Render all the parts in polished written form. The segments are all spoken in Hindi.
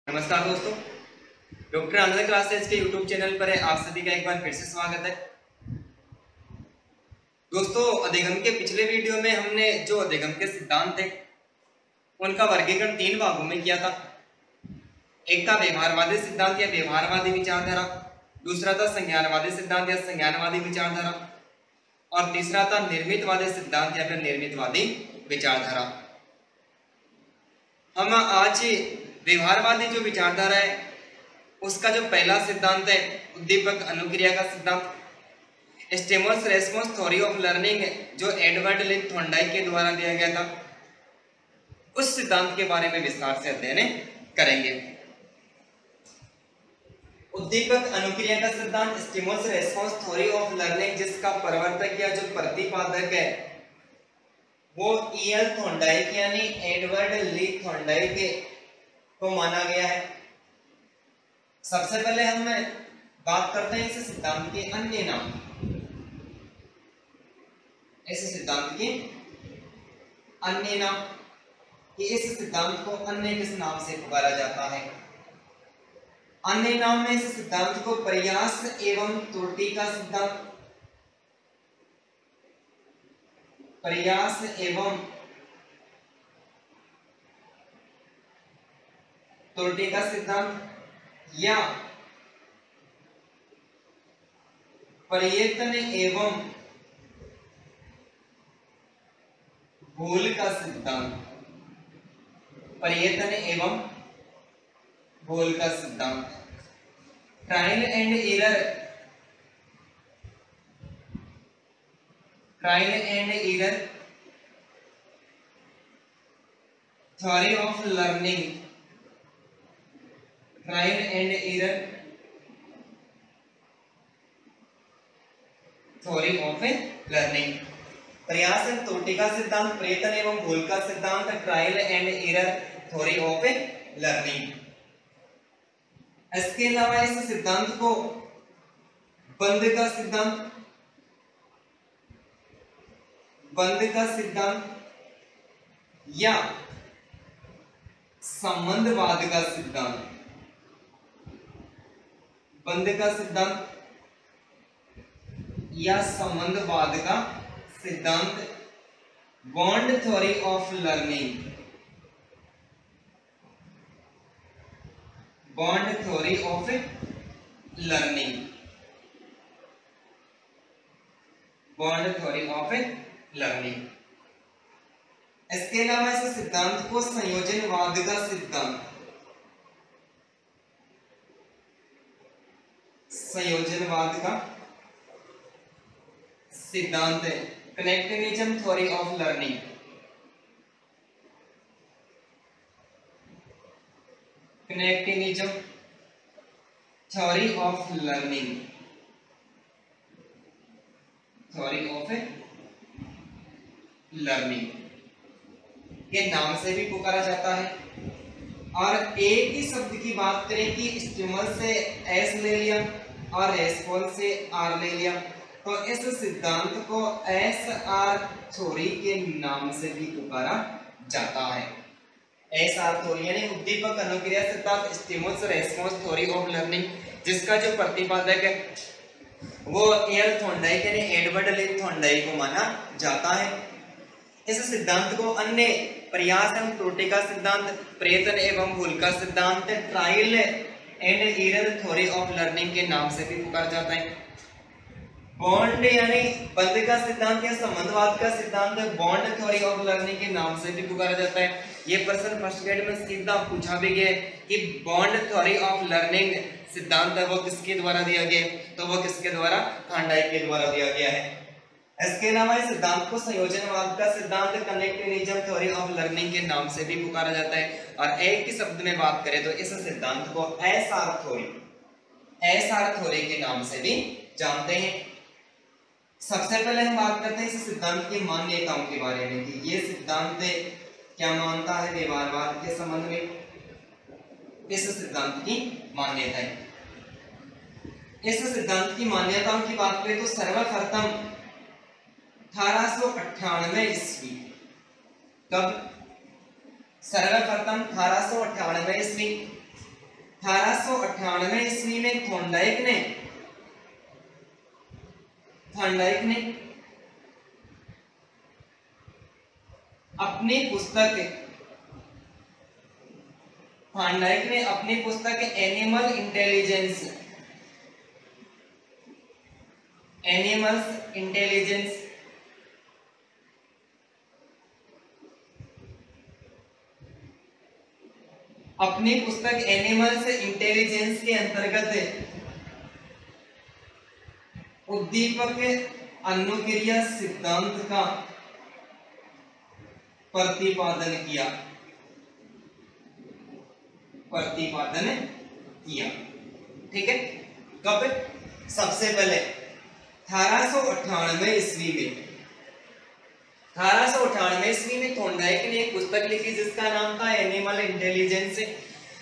नमस्कार दोस्तों, डॉक्टर आनंद क्लासेज के यूट्यूब चैनल पर आप सभी का एक बार फिर से स्वागत है। दोस्तों, अधिगम के पिछले वीडियो में हमने जो अधिगम के सिद्धांत थे उनका वर्गीकरण 3 भागों में किया था। एक था व्यवहारवादी सिद्धांत या व्यवहारवादी विचारधारा, दूसरा था संज्ञानवादी सिद्धांत या संज्ञानवादी विचारधारा, और तीसरा था निर्मितवादी सिद्धांत या फिर निर्मितवादी विचारधारा। हम आज व्यवहारवादी जो विचारधारा है उसका जो पहला सिद्धांत है उद्दीपक अनुक्रिया का सिद्धांत, stimulus response theory of learning, जो एडवर्ड लिन थॉर्नडाइक के द्वारा दिया गया था, उस सिद्धांत के बारे में विस्तार से अध्ययन करेंगे। उद्दीपक अनुक्रिया का सिद्धांत, stimulus response theory of learning, जिसका प्रवर्तक या जो प्रतिपादक है वो E.L. थॉर्नडाइक यानी एडवर्ड ली थॉर्नडाइक को माना गया है। सबसे पहले हम बात करते हैं इस सिद्धांत के अन्य नाम। इस सिद्धांत के अन्य नाम कि इस सिद्धांत को अन्य किस नाम से पुकारा जाता है। अन्य नाम में इस सिद्धांत को प्रयास एवं त्रुटि का सिद्धांत, प्रयास एवं त्रुटि का सिद्धांत या प्रयत्न एवं भूल का सिद्धांत, प्रयत्न एवं भूल का सिद्धांत, trial and error, trial and error theory of learning, trial and error theory of learning, प्रयास एवं त्रुटि का सिद्धांत, प्रयत्न एवं भूल का सिद्धांत, trial and error theory of learning. इसके अलावा इस सिद्धांत को बंद का सिद्धांत, बंद का सिद्धांत या संबंधवाद का सिद्धांत, बंद का सिद्धांत या संबंधवाद का सिद्धांत, bond theory of learning, bond theory of learning, bond theory of learning. इसके अलावा इस सिद्धांत को संयोजनवाद का सिद्धांत, संयोजनवाद का सिद्धांत, connectivism theory of learning, connectivism theory of learning, theory of learning के नाम से भी पुकारा जाता है। और एक ही शब्द की बात करें कि स्टिमुलस से एस ले लिया और रेस्पॉन्स से आर ले लिया, तो इस सिद्धांत को एस आर थ्योरी के नाम से भी पुकारा जाता है। एस आर थ्योरी यानी उद्दीपक अनुक्रिया सिद्धांत, stimulus response theory of learning, जिसका जो प्रतिपादक है वो E.L. थॉर्नडाइक यानी एडवर्ड लिन थॉर्नडाइक को माना जाता है। इस सिद्धांत को अन्य प्रयास एवं त्रुटि का सिद्धांत, प्रयत्न एवं भूल का सिद्धांत, trial and error theory of learning के नाम से भी पुकारा जाता है। बॉन्ड यानी बंद का सिद्धांत या संबंधवाद का सिद्धांत, बॉन्ड थ्योरी ऑफ लर्निंग के नाम से भी पुकारा जाता है। ये प्रश्न फर्स्ट ग्रेड में सीधा पूछा भी गया कि बॉन्ड थ्योरी ऑफ लर्निंग सिद्धांत है वो किसके द्वारा दिया गया, तो वो किसके द्वारा, थॉर्नडाइक के द्वारा दिया गया है। इसके अलावा इस सिद्धांत को संयोजनवाद का सिद्धांत, कनेक्टिविज्म थ्योरी ऑफ लर्निंग के नाम से भी पुकारा जाता है। और एक ही शब्द में बात करें तो इस सिद्धांत को एसआर थ्योरी, एसआर थ्योरी के नाम से भी जानते हैं। सबसे पहले हम बात करते हैं इस सिद्धांत की मान्यताओं के बारे में कि ये सिद्धांत क्या मानता है व्यवहारवाद के संबंध में। इस सिद्धांत की मान्यताएं, इस सिद्धांत की मान्यताओं की बात करें तो सर्वप्रथम 1898 ईस्वी, कब? सर्वप्रथम 1898 ईस्वी 1898 ईस्वी में थॉर्नडाइक ने अपनी पुस्तक एनिमल्स इंटेलिजेंस के अंतर्गत उद्दीपक अनुक्रिया सिद्धांत का प्रतिपादन किया। ठीक है, कब? सबसे पहले 1898 ईस्वी में थॉर्नडाइक ने एक पुस्तक लिखी जिसका नाम था एनिमल इंटेलिजेंस,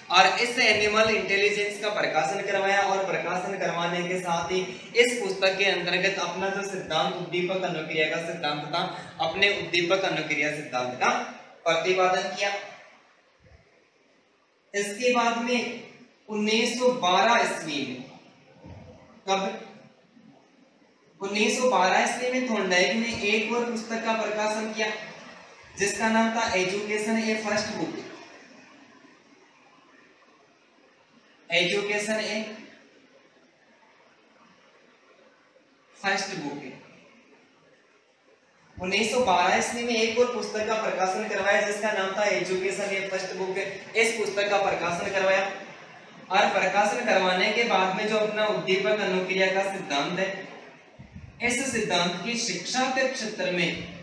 और इस एनिमल इंटेलिजेंस का प्रकाशन करवाया, और प्रकाशन करवाने के साथ ही इस पुस्तक के अंतर्गत अपना जो सिद्धांत उद्दीपक अनुक्रिया का सिद्धांत था, अपने उद्दीपक अनुक्रिया सिद्धांत का प्रतिपादन किया। इसके बाद में 1912 ईस्वी में, कब? 1912 ईस्वी में थॉर्नडाइक ने एक और पुस्तक का प्रकाशन किया जिसका नाम था एजुकेशन ए फर्स्ट बुक। 1912 ईस्वी में एक और पुस्तक का प्रकाशन करवाया जिसका नाम था एजुकेशन ए फर्स्ट बुक। इस पुस्तक का प्रकाशन करवाया, और प्रकाशन करवाने के बाद में जो अपना उद्दीपक अनुक्रिया का सिद्धांत है, इस सिद्धांत की शिक्षा के क्षेत्र में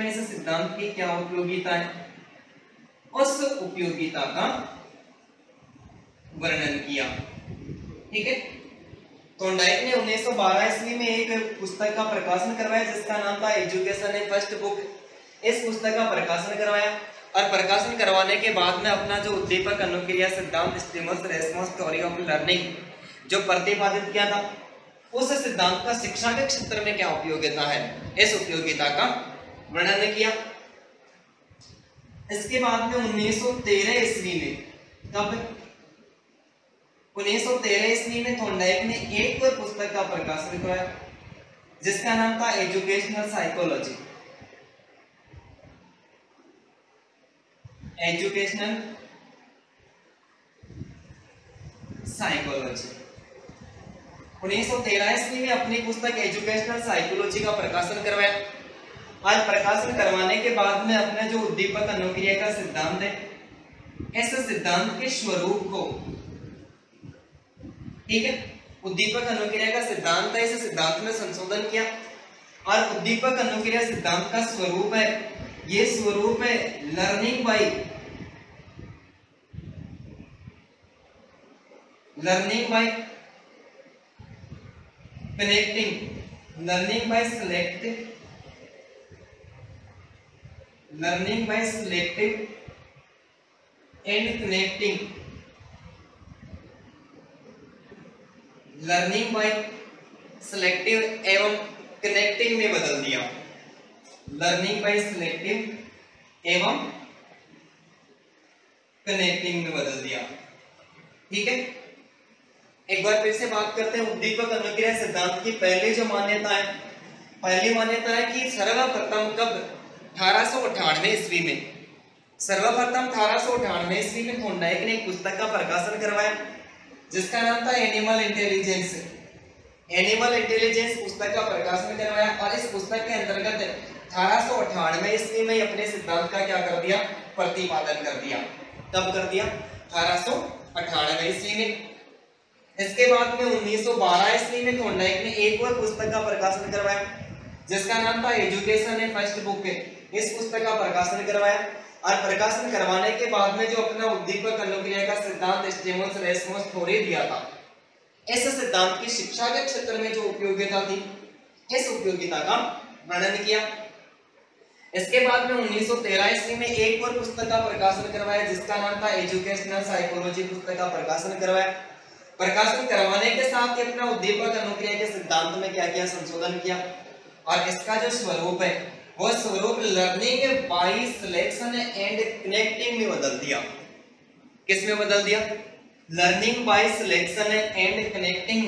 इस सिद्धांत की क्या उपयोगिता है, उस उपयोगिता का वर्णन किया। ठीक है, थॉर्नडाइक ने 1912 ईस्वी में एक पुस्तक का प्रकाशन करवाया जिसका नाम था एजुकेशन ए फर्स्ट बुक। इस पुस्तक का प्रकाशन करवाया, और प्रकाशन करवाने के बाद में अपना जो उद्दीपक अनुक्रिया सिद्धांत stimulus response theory of learning जो प्रतिपादित किया था, उस सिद्धांत का शिक्षा के क्षेत्र में क्या उपयोगिता है, इस उपयोगिता का वर्णन किया। इसके बाद में 1913 ईस्वी में, कब? 1913 ईस्वी में थॉर्नडाइक ने एक और पुस्तक का प्रकाशन कराया जिसका नाम था एजुकेशनल साइकोलॉजी। एजुकेशनल साइकोलॉजी 1913 ईस्वी में अपनी पुस्तक एजुकेशनल साइकोलॉजी का प्रकाशन करवाया। आज प्रकाशन करवाने के बाद में अपने जो उद्दीपक अनुक्रिया का सिद्धांत है, इस सिद्धांत के स्वरूप को, ठीक है, उद्दीपक अनुक्रिया का सिद्धांत है, इस सिद्धांत में संशोधन किया, और उद्दीपक अनुक्रिया सिद्धांत का स्वरूप है, ये स्वरूप है learning by connecting, learning by selective and connecting, learning by selective एवं कनेक्टिंग में बदल दिया। लर्निंग बाय सेलेक्टिव एवं कनेक्टिंग में बदल दिया। ठीक है, एक बार फिर से बात करते हैं उद्दीपक अनुक्रिया सिद्धांत की पहली जो मान्यता है। पहली मान्यता है कि सर्वप्रथम कब? 1898 ईस्वी में, सर्वप्रथम 1898 ईस्वी में थॉर्नडाइक ने एक पुस्तक का प्रकाशन करवाया जिसका नाम था एनिमल इंटेलिजेंस। एनिमल इंटेलिजेंस पुस्तक का प्रकाशन करवाया, और इस पुस्तक के अंतर्गत 1898 ईस्वी में अपने सिद्धांत का क्या कर दिया? प्रतिपादन कर दिया। कब कर दिया? 1898 ईस्वी में। इसके बाद में 1912 ईस्वी में थॉर्नडाइक ने एक और पुस्तक का प्रकाशन करवाया जिसका नाम था एजुकेशन ए फर्स्ट बुक। इस पुस्तक का प्रकाशन करवाया, और प्रकाशन करवाने के बाद में जो अपना उद्दीपक अनुक्रिया का सिद्धांत स्टिमुलस रेस्पॉन्स थ्योरी दिया था, इस सिद्धांत की शिक्षा के क्षेत्र में जो उपयोगिता थी, इस उपयोगिता का वर्णन किया। इसके बाद में 1913 ईस्वी में एक और पुस्तक का प्रकाशन करवाया जिसका नाम था एजुकेशनल साइकोलॉजी। पुस्तक का प्रकाशन करवाया, प्रकाशन करवाने के साथ ही अपना उद्दीपक अनुक्रिया के सिद्धांत में क्या किया? संशोधन किया, और इसका जो स्वरूप है वो स्वरूप learning by selection and connecting में बदल दिया। किस में बदल दिया? Learning by selection and connecting.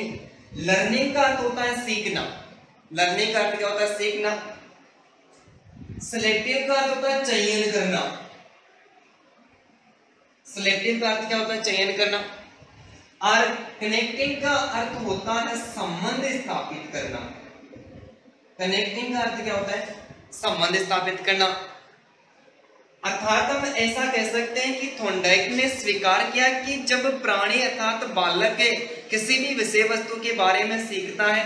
Learning का अर्थ होता है सीखना, लर्निंग का अर्थ क्या होता है? सीखना। सिलेक्टिव का अर्थ होता है चयन करना, सिलेक्टिव का अर्थ क्या होता है? चयन करना। और कनेक्टिंग का अर्थ होता है संबंध स्थापित करना। कनेक्टिंग का अर्थ क्या होता है? संबंध स्थापित करना। अर्थात हम ऐसा कह सकते हैं कि थॉर्नडाइक ने स्वीकार किया कि जब प्राणी अर्थात बालक किसी भी विषय वस्तु के बारे में सीखता है,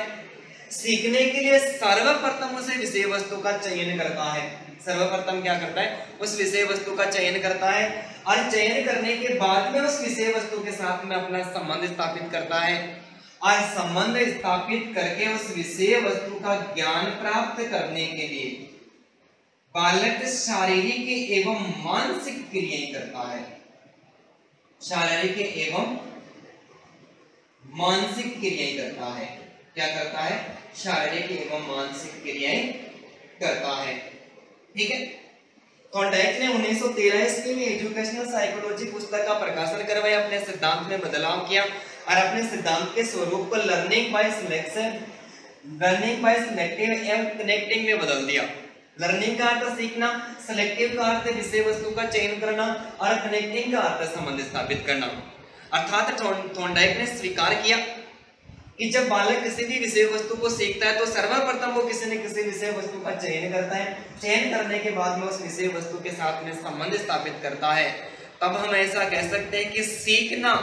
सीखने के लिए सर्वप्रथम उसे विषय वस्तु का चयन करता है। सर्वप्रथम क्या करता है? उस विषय वस्तु का चयन करता है और चयन करने के बाद में उस विषय वस्तु के साथ में अपना संबंध स्थापित करता है और संबंध स्थापित करके उस विषय वस्तु का ज्ञान प्राप्त करने के लिए बालक शारीरिक एवं मानसिक क्रियाएं करता है। शारीरिक एवं मानसिक क्रियाएं करता है। क्या करता है? शारीरिक एवं मानसिक क्रियाएं करता है। ठीक है। थॉर्नडाइक ने 1913 ईस्वी में एजुकेशनल साइकोलॉजी पुस्तक का प्रकाशन करवाया, अपने सिद्धांत में बदलाव किया और अपने सिद्धांत के स्वरूप को learning by selection, learning by selective and connecting में बदल दिया। लर्निंग का अर्थ सीखना, सिलेक्टिव का अर्थ विषय वस्तु का चयन करना और कनेक्टिंग का अर्थ संबंध स्थापित करना। अर्थात थॉर्नडाइक ने स्वीकार किया कि जब बालक किसी भी विषय वस्तु को सीखता है तो सर्वप्रथम वो किसी न किसी विषय वस्तु का चयन करता है। चयन करने के बाद में उस विषय वस्तु के साथ में संबंध स्थापित करता है। तब हम ऐसा कह सकते हैं कि सीखना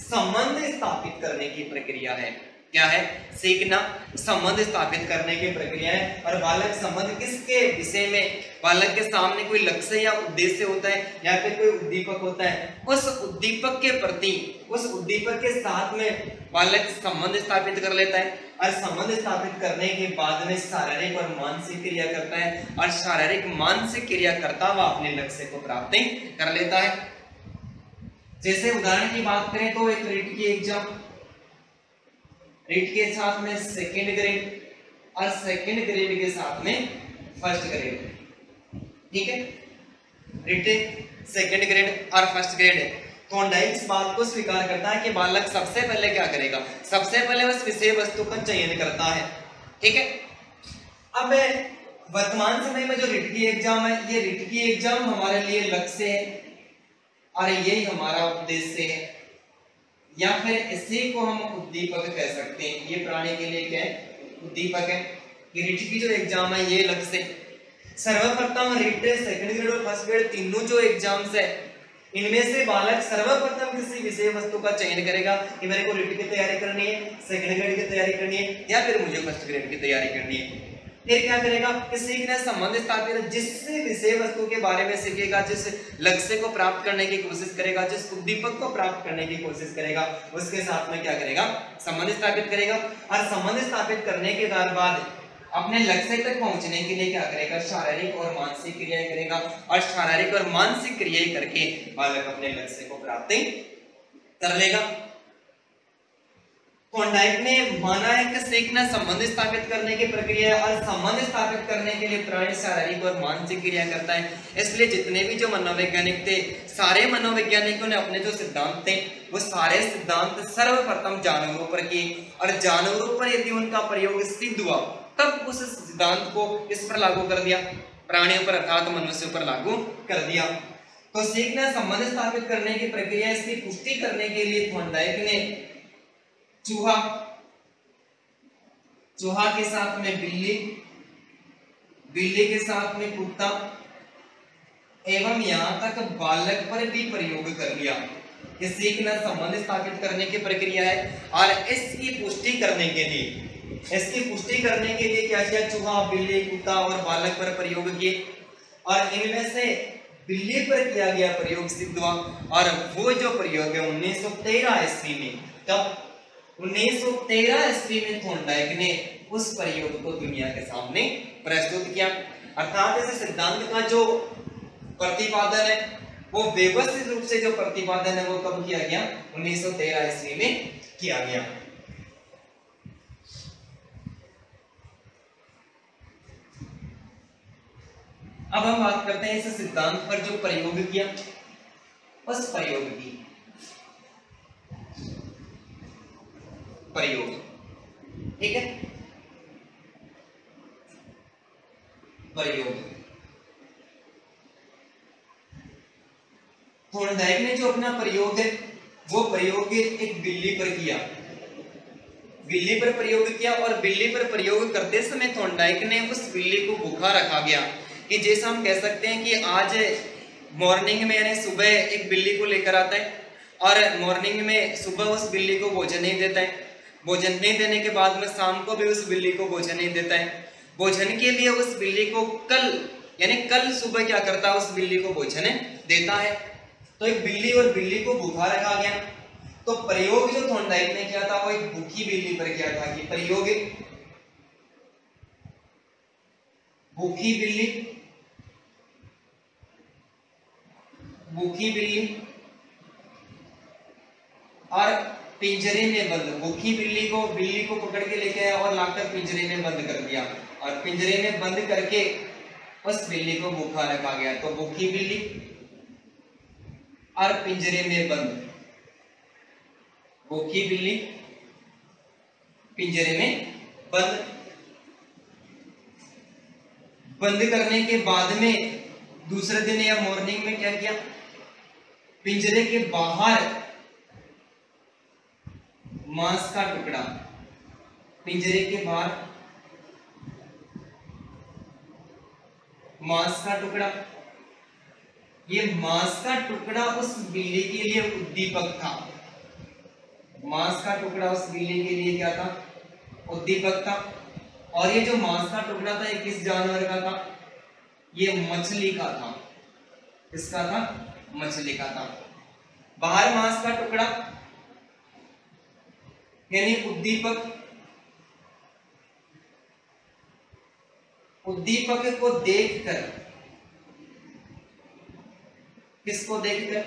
संबंध स्थापित करने की प्रक्रिया है। क्या है? सीखना संबंध स्थापित करने की प्रक्रिया है। और बालक संबंध किसके विषय में? बालक के सामने कोई लक्ष्य या उद्देश्य होता है या फिर कोई उद्दीपक होता है, उस उद्दीपक के प्रति, उस उद्दीपक के साथ में बालक संबंध स्थापित कर लेता है और संबंध स्थापित करने के बाद में शारीरिक और मानसिक क्रिया करता है और शारीरिक मानसिक क्रिया करता हुआ अपने लक्ष्य को प्राप्त कर लेता है। जैसे उदाहरण की बात करें तो एक रीट की एग्जाम, रीट के साथ में सेकेंड ग्रेड और सेकेंड ग्रेड के साथ में फर्स्ट ग्रेड। ठीक है। रीट सेकेंड ग्रेड और फर्स्ट ग्रेड है। थॉर्नडाइक इस बात को स्वीकार करता है कि बालक सबसे पहले क्या करेगा? सबसे पहले उस विषय वस्तु का चयन करता है। ठीक है। अब वर्तमान समय में जो रीट की एग्जाम है, ये रीट की एग्जाम हमारे लिए लक्ष्य है और यही हमारा उद्देश्य है, या फिर इसी को हम उद्दीपक कह सकते हैं। ये प्राणी के लिए क्या है? उद्दीपक है। रीट की जो एग्जाम है ये लक्ष्य। सर्वप्रथम रीट, सेकंड ग्रेड और फर्स्ट ग्रेड तीनों जो एग्जाम्स है, इनमें से बालक सर्वप्रथम किसी विषय वस्तु का चयन करेगा कि मेरे को रीट की तैयारी करनी है, सेकंड ग्रेड की तैयारी करनी है या फिर मुझे फर्स्ट ग्रेड की तैयारी करनी है। फिर क्या करेगा? किसी ने संबंध स्थापित, जिस विषय वस्तु के बारे में सीखेगा, जिस लक्ष्य को प्राप्त करने की कोशिश करेगा, जिस उद्दीपक को प्राप्त करने की कोशिश करेगा, उसके साथ में क्या करेगा? संबंध स्थापित करेगा। और संबंध स्थापित करने के बाद अपने लक्ष्य तक पहुंचने के लिए क्या करेगा? शारीरिक और मानसिक क्रियाएं करेगा और शारीरिक और मानसिक क्रियाएं करके बालक अपने लक्ष्य को प्राप्त कर लेगा। थॉर्नडाइक ने माना है कि सीखना संबंध स्थापित करने की प्रक्रिया है और संबंध स्थापित करने के लिए प्राणी शारीरिक और मानसिक क्रिया करता है। इसलिए जितने भी जो मनोवैज्ञानिक थे, सारे मनोवैज्ञानिकों ने अपने जो सिद्धांत थे वो सारे सिद्धांत सर्वप्रथम जानवरों पर किए और जानवरों पर यदि उनका प्रयोग सिद्ध हुआ तब उस सिद्धांत को इस पर लागू कर दिया, प्राणियों पर अर्थात मनुष्यों पर लागू कर दिया। तो सीखना संबंध स्थापित करने की प्रक्रिया, इसकी पुष्टि करने के लिए थॉर्नडाइक ने चूहा के साथ में बिल्ली, बिल्ली के साथ में कुत्ता एवं यहां तक बालक पर भी प्रयोग कर लिया कि सीखना संबंध स्थापित करने की प्रक्रिया है। और इसकी पुष्टि करने के लिए क्या किया? चूहा, बिल्ली, कुत्ता और बालक पर प्रयोग किए और इनमें से बिल्ली पर किया गया प्रयोग सिद्ध हुआ। और वो जो प्रयोग है 1913 ईस्वी में, तब 1913 ईस्वी में थॉर्नडाइक ने उस प्रयोग को दुनिया के सामने प्रस्तुत किया। अर्थात इस सिद्धांत का जो प्रतिपादन है वो व्यवस्थित रूप से जो प्रतिपादन है वो कब किया गया? 1913 ईस्वी में किया गया। अब हम बात करते हैं इस सिद्धांत पर जो प्रयोग किया, उस प्रयोग की प्रयोग, ठीक है, प्रयोग। थॉर्नडाइक ने जो अपना प्रयोग है वो प्रयोग एक बिल्ली पर किया, बिल्ली पर प्रयोग किया, और बिल्ली पर प्रयोग करते समय थॉर्नडाइक ने उस बिल्ली को भूखा रखा गया। कि जैसा हम कह सकते हैं कि आज मॉर्निंग में यानी सुबह एक बिल्ली को लेकर आता है और मॉर्निंग में सुबह उस बिल्ली को भोजन नहीं देता है, भोजन नहीं देने के बाद में शाम को भी उस बिल्ली को भोजन नहीं देता है। भोजन के लिए उस बिल्ली को कल सुबह क्या करता है, उस बिल्ली को भोजन देता है। तो एक बिल्ली और बिल्ली को भूखा रखा गया। तो प्रयोग जो थॉर्नडाइक ने किया था वो एक भूखी बिल्ली पर किया था कि प्रयोग भूखी बिल्ली, भूखी बिल्ली और पिंजरे में बंद। भूखी बिल्ली को पकड़ के लेके आया और लाकर पिंजरे में बंद कर दिया, और पिंजरे में बंद करके उस बिल्ली को भूखा रखा गया। तो भूखी बिल्ली और पिंजरे में बंद, भूखी बिल्ली पिंजरे में बंद। बंद करने के बाद में दूसरे दिन या मॉर्निंग में क्या किया, पिंजरे के बाहर मांस का टुकड़ा, पिंजरे के बाहर मांस का टुकड़ा, ये मांस का टुकड़ा उस बिल्ली के लिए उद्दीपक था। मांस का टुकड़ा उस बिल्ली के लिए क्या था, उद्दीपक था। और ये जो मांस का टुकड़ा था ये किस जानवर का था, ये मछली का था। किसका था, मछली का था। बाहर मांस का टुकड़ा यानी उद्दीपक, उद्दीपक को देखकर, किसको देखकर,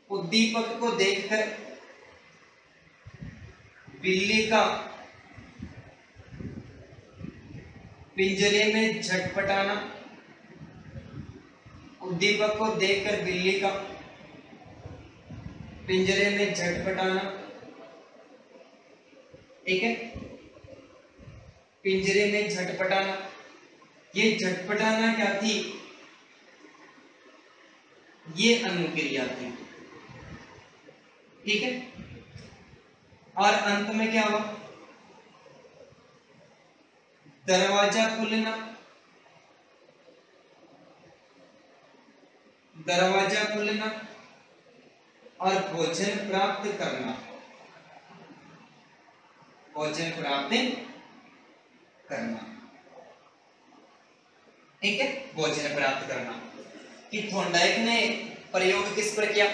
उद्दीपक को देखकर बिल्ली का पिंजरे में झटपटाना, उद्दीपक को देखकर बिल्ली का पिंजरे में झटपटाना, ठीक है, पिंजरे में झटपटाना। ये झटपटाना क्या थी, ये अनुक्रिया थी, ठीक है। और अंत में क्या हुआ, दरवाजा खुलना, दरवाजा खुलना और भोजन प्राप्त करना, भोजन प्राप्त करना, ठीक है, भोजन प्राप्त करना। कि थॉर्नडाइक ने प्रयोग किस पर किया,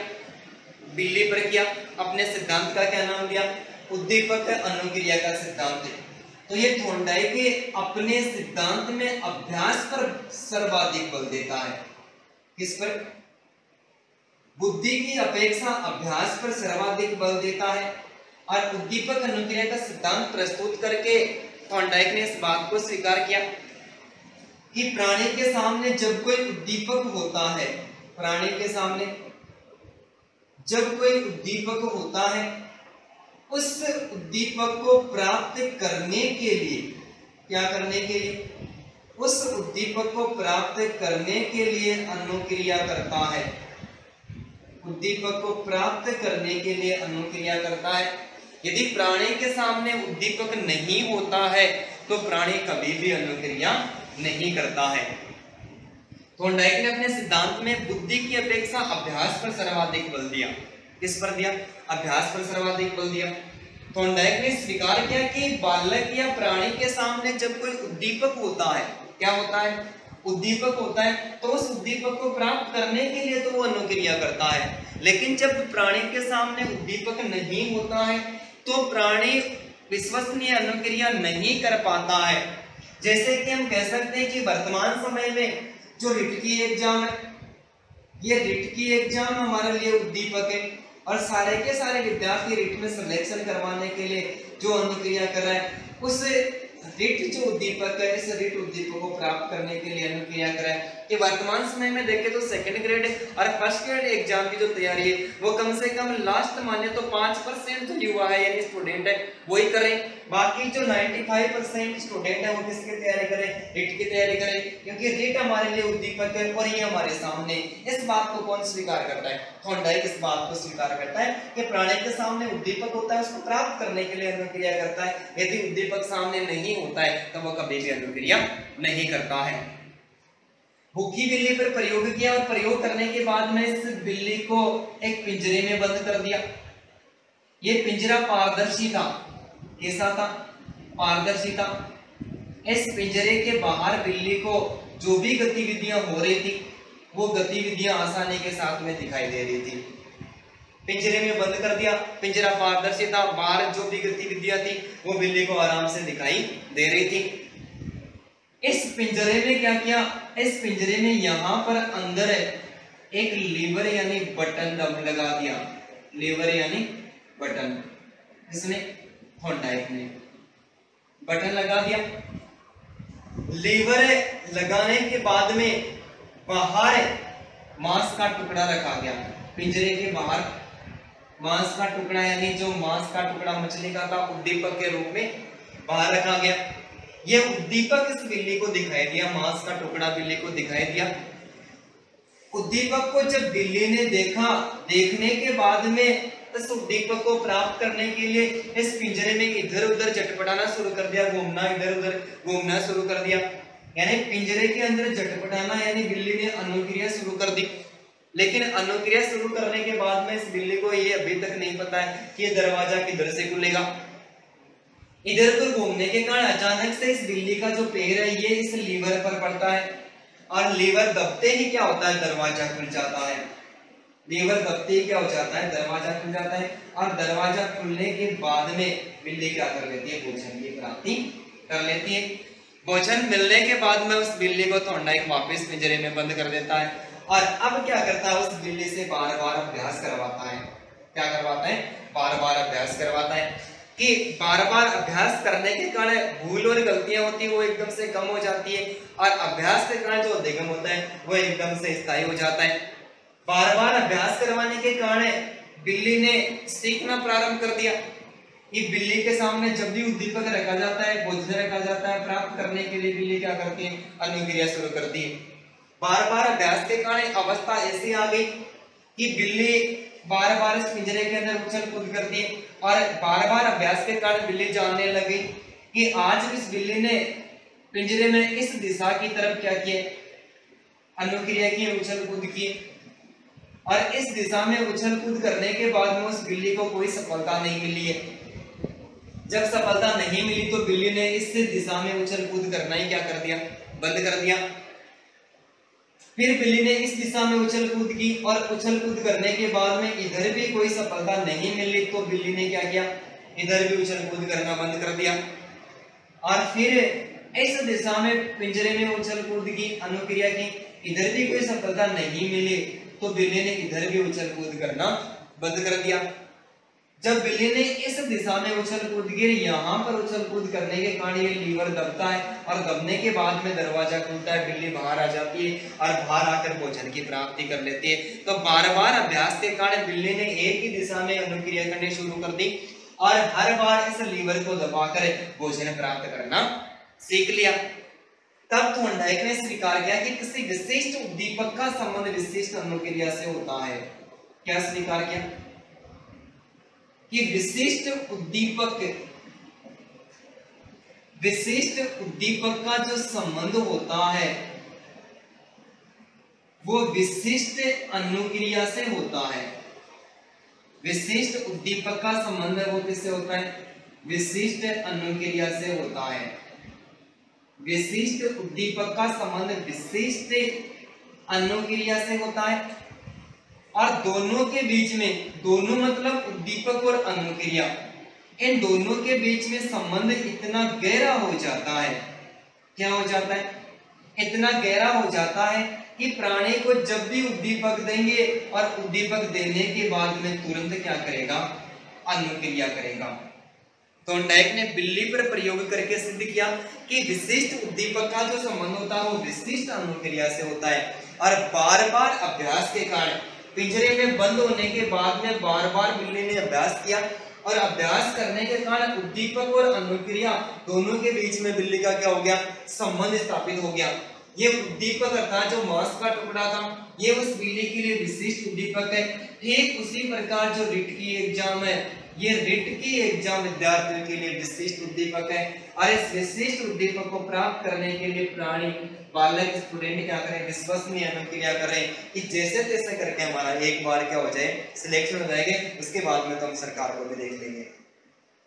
बिल्ली पर किया। अपने सिद्धांत का क्या नाम दिया, उद्दीपक अनुक्रिया का सिद्धांत है। तो ये थॉर्नडाइक अपने सिद्धांत में अभ्यास पर सर्वाधिक बल देता है। किस पर, बुद्धि की अपेक्षा अभ्यास पर सर्वाधिक बल देता है। और उद्दीपक अनुक्रिया का सिद्धांत प्रस्तुत करके थॉर्नडाइक ने इस बात को स्वीकार किया कि प्राणी के सामने जब कोई उद्दीपक होता है, प्राणी के सामने जब कोई उद्दीपक होता है, उस उद्दीपक को प्राप्त करने के लिए, क्या करने के लिए, उस उद्दीपक को प्राप्त करने के लिए अनुक्रिया करता है। उद्दीपक को प्राप्त करने के लिए अनुक्रिया करता है। यदि प्राणी के सामने उद्दीपक नहीं होता है तो प्राणी कभी भी अनुक्रिया नहीं करता है। थॉर्नडाइक ने अपने सिद्धांत में बुद्धि की अपेक्षा अभ्यास पर सर्वाधिक बल दिया। किस पर दिया, अभ्यास पर सर्वाधिक बल दिया। थॉर्नडाइक ने स्वीकार किया कि बालक या प्राणी के सामने जब कोई उद्दीपक होता है, क्या होता है, उद्दीपक होता है, तो उस उद्दीपक को प्राप्त करने के लिए तो वो अनुक्रिया करता है। लेकिन जब प्राणी के सामने उद्दीपक नहीं होता है तो प्राणी विश्वसनीय अनुक्रिया नहीं कर पाता है। जैसे कि हम कह सकते हैं कि वर्तमान समय में जो रिट की एग्जाम है, ये रिट की एग्जाम हमारे लिए उद्दीपक है, और सारे के सारे विद्यार्थी रिट में सिलेक्शन करवाने के लिए जो अनुक्रिया कर रहा है, उस रिट जो उद्दीपक है, इस रिट उद्दीपक को प्राप्त करने के लिए अनुक्रिया कराए कि वर्तमान समय में देखें तो सेकंड ग्रेड और फर्स्ट ग्रेड एग्जाम की जो तैयारी है वो कम से कम लास्ट माने तो 5% जो युवा है यानी स्टूडेंट है वही करें, बाकी जो 95% स्टूडेंट है वो किसकी तैयारी करें, रिट की तैयारी करें, क्योंकि रिट हमारे लिए उद्दीपक है और ये हमारे सामने। इस बात को कौन स्वीकार करता है, थॉर्नडाइक इस बात को स्वीकार करता है कि प्राणी के सामने उद्दीपक होता है, उसको प्राप्त करने के लिए अनुक्रिया करता है, यदि उद्दीपक सामने नहीं होता है तो वो कभी भी अनुक्रिया नहीं करता है। भूखी बिल्ली पर प्रयोग किया और प्रयोग करने के बाद में इस बिल्ली को एक पिंजरे में बंद कर दिया। ये पिंजरा पारदर्शी था, कैसा था, पारदर्शी था। इस पिंजरे के बाहर बिल्ली को जो भी गतिविधियां हो रही थी वो गतिविधियां आसानी के साथ में दिखाई दे रही थी। पिंजरे में बंद कर दिया, पिंजरा पारदर्शी था, बाहर जो भी गतिविधियां थी वो बिल्ली को आराम से दिखाई दे रही थी। इस पिंजरे में क्या किया, इस पिंजरे में यहां पर अंदर एक लीवर यानी बटन लगा दिया, लीवर यानी बटन, इसने थॉर्नडाइक ने बटन लगा दिया। लीवर लगाने के बाद में बाहर मांस का टुकड़ा रखा गया, पिंजरे के बाहर मांस का टुकड़ा यानी जो मांस का टुकड़ा मछली का था उद्दीपक के रूप में बाहर रखा गया। यह उद्दीपक इस बिल्ली को दिखाई दिया, मांस का टुकड़ा बिल्ली को दिखाई दिया। उद्दीपक को जब बिल्ली ने देखा, देखने के बाद में इस उद्दीपक को प्राप्त करने के लिए इस पिंजरे में इधर उधर चटपटाना शुरू कर दिया, घूमना, इधर उधर घूमना शुरू कर दिया, यानी पिंजरे के अंदर चटपटाना, यानी बिल्ली ने अनुक्रिया शुरू कर दी। लेकिन अनुक्रिया शुरू करने के बाद में इस बिल्ली को ये अभी तक नहीं पता है कि ये दरवाजा किधर से खुलेगा। इधर उधर घूमने के कारण अचानक से इस बिल्ली का जो पैर है ये इस लीवर पर पड़ता है और लीवर दबते ही क्या होता है, दरवाजा खुल जाता है। लीवर दबते ही क्या हो जाता है, दरवाजा खुल जाता है और दरवाजा खुलने के बाद में बिल्ली क्या कर लेती है, भोजन की प्राप्ति कर लेती है। भोजन मिलने के बाद में उस बिल्ली को थॉर्नडाइक वापस पिंजरे में बंद कर देता है और अब क्या करता है, उस बिल्ली से बार बार अभ्यास करवाता है। क्या करवाता है, बार बार अभ्यास करवाता है कि बार बार अभ्यास करने के कारण भूल और गलतियां होती है वो एकदम से कम हो जाती है और अभ्यास के कारण जो अधिगम होता है वो एकदम से स्थायी हो जाता है। बार बार अभ्यास करवाने के कारण बिल्ली ने सीखना प्रारंभ कर दिया। ये बिल्ली के सामने जब भी उद्दीपक रखा जाता है, भोजन रखा जाता है, प्राप्त करने के लिए बिल्ली क्या करती है, अनुक्रिया शुरू करती है। बार बार अभ्यास के कारण अवस्था ऐसी आ गई कि बिल्ली बार बार इस पिंजरे के अंदर उछल कूद करती है और बार बार अभ्यास के कारण बिल्ली जानने लगी कि आज इस बिल्ली ने पिंजरे में इस दिशा की तरफ क्या किया, अनुक्रिया की, उछल कूद की और इस दिशा में उछल कूद करने के बाद में उस बिल्ली को कोई सफलता नहीं मिली है। जब सफलता नहीं मिली तो बिल्ली ने इस दिशा में उछल कूद करना ही क्या कर दिया, बंद कर दिया। फिर बिल्ली ने इस दिशा में उछल कूद की और उछल कूद करने के बाद में इधर भी कोई सफलता नहीं मिली तो बिल्ली ने क्या किया, इधर भी उछल कूद करना बंद कर दिया और फिर इस दिशा में पिंजरे में उछल कूद की, अनुक्रिया की, इधर भी कोई सफलता नहीं मिली तो बिल्ली ने इधर भी उछल कूद करना बंद कर दिया। जब बिल्ली ने इस दिशा में उछल कूद की, यहाँ पर उछल कूद करने के कारण ये लीवर दबता है और दबने के बाद में दरवाजा खुलता है, बिल्ली बाहर आ जाती है और बाहर आकर भोजन की प्राप्ति कर लेती है। तो बार बार अभ्यास के कारण बिल्ली ने एक ही दिशा में अनुक्रिया करनी शुरू कर दी और हर बार इस लीवर को दबाकर भोजन प्राप्त करना सीख लिया। तब थॉर्नडाइक ने स्वीकार किया कि किसी विशिष्ट उद्दीपक का संबंध विशिष्ट अनुक्रिया से होता है। क्या स्वीकार किया कि विशिष्ट उद्दीपक का जो संबंध होता है वो विशिष्ट अनुक्रिया से होता है। विशिष्ट उद्दीपक का संबंध वो किससे होता है, विशिष्ट अनुक्रिया से होता है। विशिष्ट उद्दीपक का संबंध विशिष्ट अनुक्रिया से होता है और दोनों के बीच में, दोनों मतलब उद्दीपक और अनुक्रिया, इन दोनों के बीच में संबंध इतना गहरा हो जाता है, क्या हो जाता है, इतना गहरा हो जाता है कि प्राणी को जब भी उद्दीपक देंगे और उद्दीपक देने के बाद में तुरंत क्या करेगा, अनुक्रिया करेगा। थॉर्नडाइक ने बिल्ली पर प्रयोग करके सिद्ध किया कि विशिष्ट उद्दीपक का जो संबंध होता है वो विशिष्ट अनुक्रिया से होता है, और बार बार अभ्यास के कारण पिंजरे में बंद होने के बाद में बार बार बिल्ली ने अभ्यास किया, और अभ्यास करने के कारण उद्दीपक और अनुक्रिया दोनों के बीच में बिल्ली का क्या हो गया, संबंध स्थापित हो गया। ये उद्दीपक अर्थात जो मांस का टुकड़ा था ये उस बिल्ली के लिए विशिष्ट उद्दीपक है। ठीक उसी प्रकार जो रिट की एग्जाम है, ये रिट की एग्जाम विद्यार्थियों के लिए विशिष्ट उद्दीपक है, और इस विशिष्ट उद्दीपक को प्राप्त करने के लिए प्राणी बालक स्टूडेंट क्या करें, विश्वसनीय अनुक्रिया करें कि जैसे तैसे करके हमारा एक बार क्या हो जाए, सिलेक्शन हो जाएंगे, उसके बाद में तो हम सरकार को भी देख लेंगे।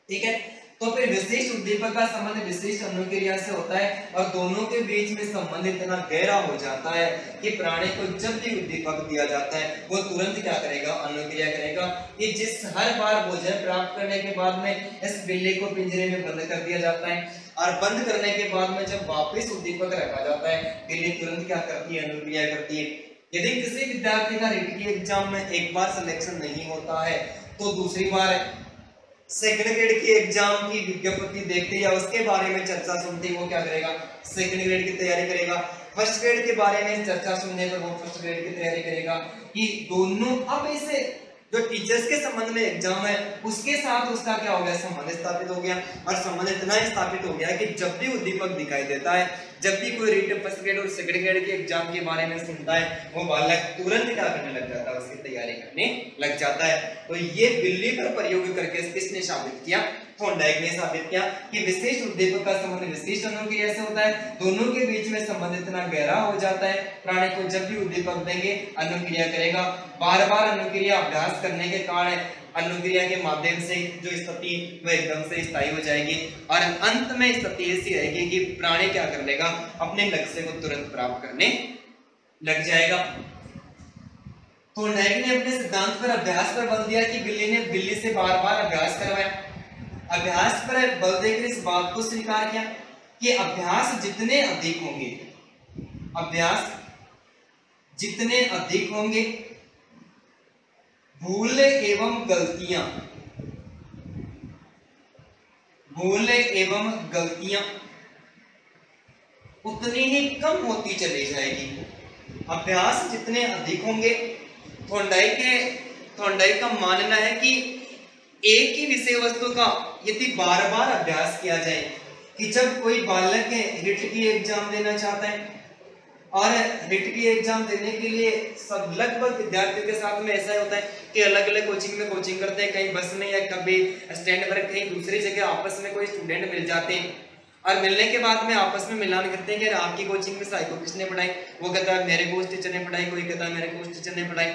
ठीक है, तो फिर विशिष्ट उद्दीपक का संबंध विशिष्ट अनुक्रिया से होता है, और दोनों के बीच में संबंध इतना गहरा हो जाता है कि प्राणी को जब भी उद्दीपक दिया जाता है वो तुरंत क्या करेगा, अनुक्रिया करेगा। कि जिस हर बार भोजन प्राप्त करने के बाद में इस बिल्ली को पिंजरे में बंद कर दिया जाता है, और बंद करने के बाद में जब वापस उद्दीपक रखा जाता है, बिल्ली तुरंत क्या करती है, अनुक्रिया करती है। यदि किसी विद्यार्थी का रिट की एग्जाम में एक बार सिलेक्शन नहीं होता है तो दूसरी बार सेकंड ग्रेड की एग्जाम की विज्ञप्ति देखते या उसके बारे में चर्चा सुनते वो क्या करेगा, सेकंड ग्रेड की तैयारी करेगा। फर्स्ट ग्रेड के बारे में चर्चा सुनने पर वो फर्स्ट ग्रेड की तैयारी करेगा। कि दोनों अब इसे जो टीचर्स के संबंध में एग्जाम है उसके साथ उसका क्या हो गया, संबंध स्थापित हो गया, और संबंध इतना स्थापित हो गया कि जब भी उद्दीपक दिखाई देता है, जब भी कोई रीट फर्स्ट ग्रेड और सेकंड ग्रेड के एग्जाम के बारे में सुनता है, वो बालक तुरंत क्या करने लग जाता है, उसकी तैयारी करने लग जाता है। तो ये बिल्ली पर प्रयोग करके किसने साबित किया, थॉर्नडाइक ने साबित किया कि विशिष्ट उद्दीपक का संबंध विशिष्ट अनुक्रिया से होता है, दोनों के बीच में संबंध इतना गहरा हो जाता है, प्राणी को जब भी उद्दीपक देंगे अनुक्रिया करेगा। बार बार अनुक्रिया अभ्यास करने के कारण अनुक्रिया के माध्यम से जो स्थिति वह एकदम से स्थायी हो जाएगी, और अंत में स्थिति ऐसी रहेगी कि प्राणी क्या कर लेगा, अपने लक्ष्य को तुरंत प्राप्त करने लग जाएगा। थॉर्नडाइक ने अपने सिद्धांत पर अभ्यास पर बल दिया कि बिल्ली ने बिल्ली से बार बार अभ्यास करवाया। अभ्यास पर बल देकर इस बात को स्वीकार किया कि अभ्यास जितने अधिक होंगे, अभ्यास जितने अधिक होंगे, भूल एवं गलतियां उतनी ही कम होती चली जाएगी। अभ्यास जितने अधिक होंगे, थॉर्नडाइक का मानना है कि एक ही विषय वस्तु का यदि बार बार अभ्यास किया जाए, कि जब कोई बालक रिट की एग्जाम देना चाहता है और रिट की एग्जाम देने के लिए सब लगभग विद्यार्थियों के साथ में ऐसा होता है कि अलग अलग कोचिंग में कोचिंग करते हैं, कहीं बस में या कभी स्टैंड पर कहीं दूसरी जगह आपस में कोई स्टूडेंट मिल जाते हैं, और मिलने के बाद में आपस में मिलान करते हैं कि आपकी कोचिंग में साइको किसने पढ़ाई, वो कहता है मेरे को उस टीचर ने पढ़ाई, कोई कहता है मेरे को उस टीचर ने पढ़ाई।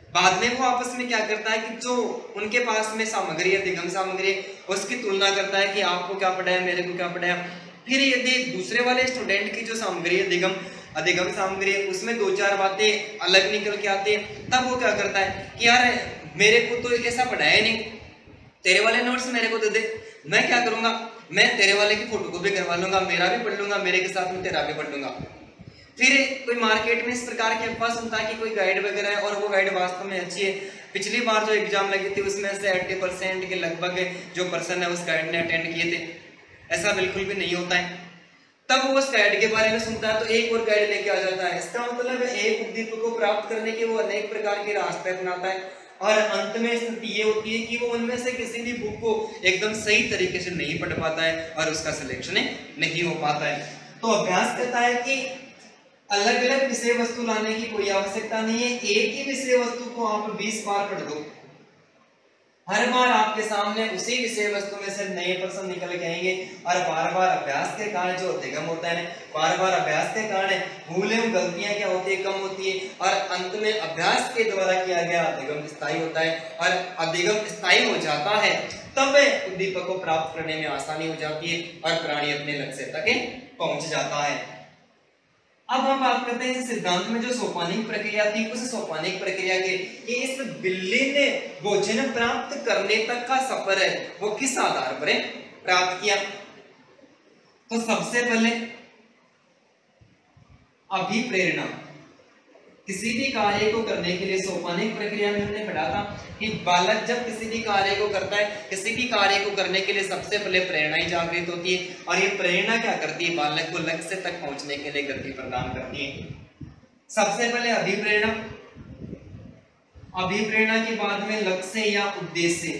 बाद में वो आपस में क्या करता है कि जो उनके पास में सामग्री है, दिगम सामग्री, उसकी तुलना करता है कि आपको क्या पढ़ाया, मेरे को क्या पढ़ाया। फिर यदि दूसरे वाले स्टूडेंट की जो सामग्री है, दिगम अधिगम सामग्री है, उसमें दो चार बातें अलग निकल के आती है, तब वो क्या करता है कि यार मेरे को तो ऐसा पढ़ाया नहीं, तेरे वाले नोट्स मेरे को दे दे, मैं क्या करूंगा, मैं तेरे वाले की फोटोकॉपी करवा लूंगा, मेरा भी पढ़ लूंगा, मेरे के साथ में तेरा भी पढ़ लूंगा। फिर कोई मार्केट में इस प्रकार के अफवाह सुनता है कि कोई गाइड वगैरह है और वो गाइड वास्तव में अच्छी है। पिछली बार जो एग्जाम लगी थी उसमें से 80% के लगभग जो पर्सन है उस गाइड ने अटेंड किए थे, ऐसा बिल्कुल भी नहीं होता है। तब वो उस गाइड के बारे में सुनता है तो एक और गाइड लेके आ जाता है। इसका मतलब एक उद्दीपक को प्राप्त करने के वो अनेक प्रकार के रास्ते अपनाता है, और अंत में स्थिति ये होती है कि वो उनमें से किसी भी बुक को एकदम सही तरीके से नहीं पढ़ पाता है और उसका सिलेक्शन नहीं हो पाता है। तो अभ्यास कहता है कि अलग अलग विषय वस्तु लाने की कोई आवश्यकता नहीं है, एक ही विषय वस्तु को आप 20 बार पढ़ दो, हर बार आपके सामने उसी विषय वस्तु में से नए प्रश्न निकल के आएंगे, और बार बार अभ्यास के कारण जो अधिगम होता है, बार बार अभ्यास के कारण भूल एवं गलतियां क्या होती है, कम होती है, और अंत में अभ्यास के द्वारा किया गया अधिगम स्थायी होता है, और अधिगम स्थायी हो जाता है तब उद्दीपक को प्राप्त करने में आसानी हो जाती है और प्राणी अपने लक्ष्य तक पहुंच जाता है। अब हम बात करते हैं सिद्धांत में जो सोपानिक प्रक्रिया थी, उस सोपानिक प्रक्रिया के कि इस बिल्ली ने भोजन प्राप्त करने तक का सफर है वो किस आधार पर प्राप्त किया। तो सबसे पहले अभिप्रेरणा, किसी भी कार्य को करने के लिए सोपानिक प्रक्रिया में हमने पढ़ा था कि बालक जब किसी भी कार्य को करता है, किसी भी कार्य को करने के लिए सबसे पहले प्रेरणा ही जागृत होती है, और ये प्रेरणा क्या करती है, बालक को लक्ष्य तक पहुंचने के लिए गति प्रदान करती है। सबसे पहले अभिप्रेरणा, अभिप्रेरणा के बाद में लक्ष्य या उद्देश्य,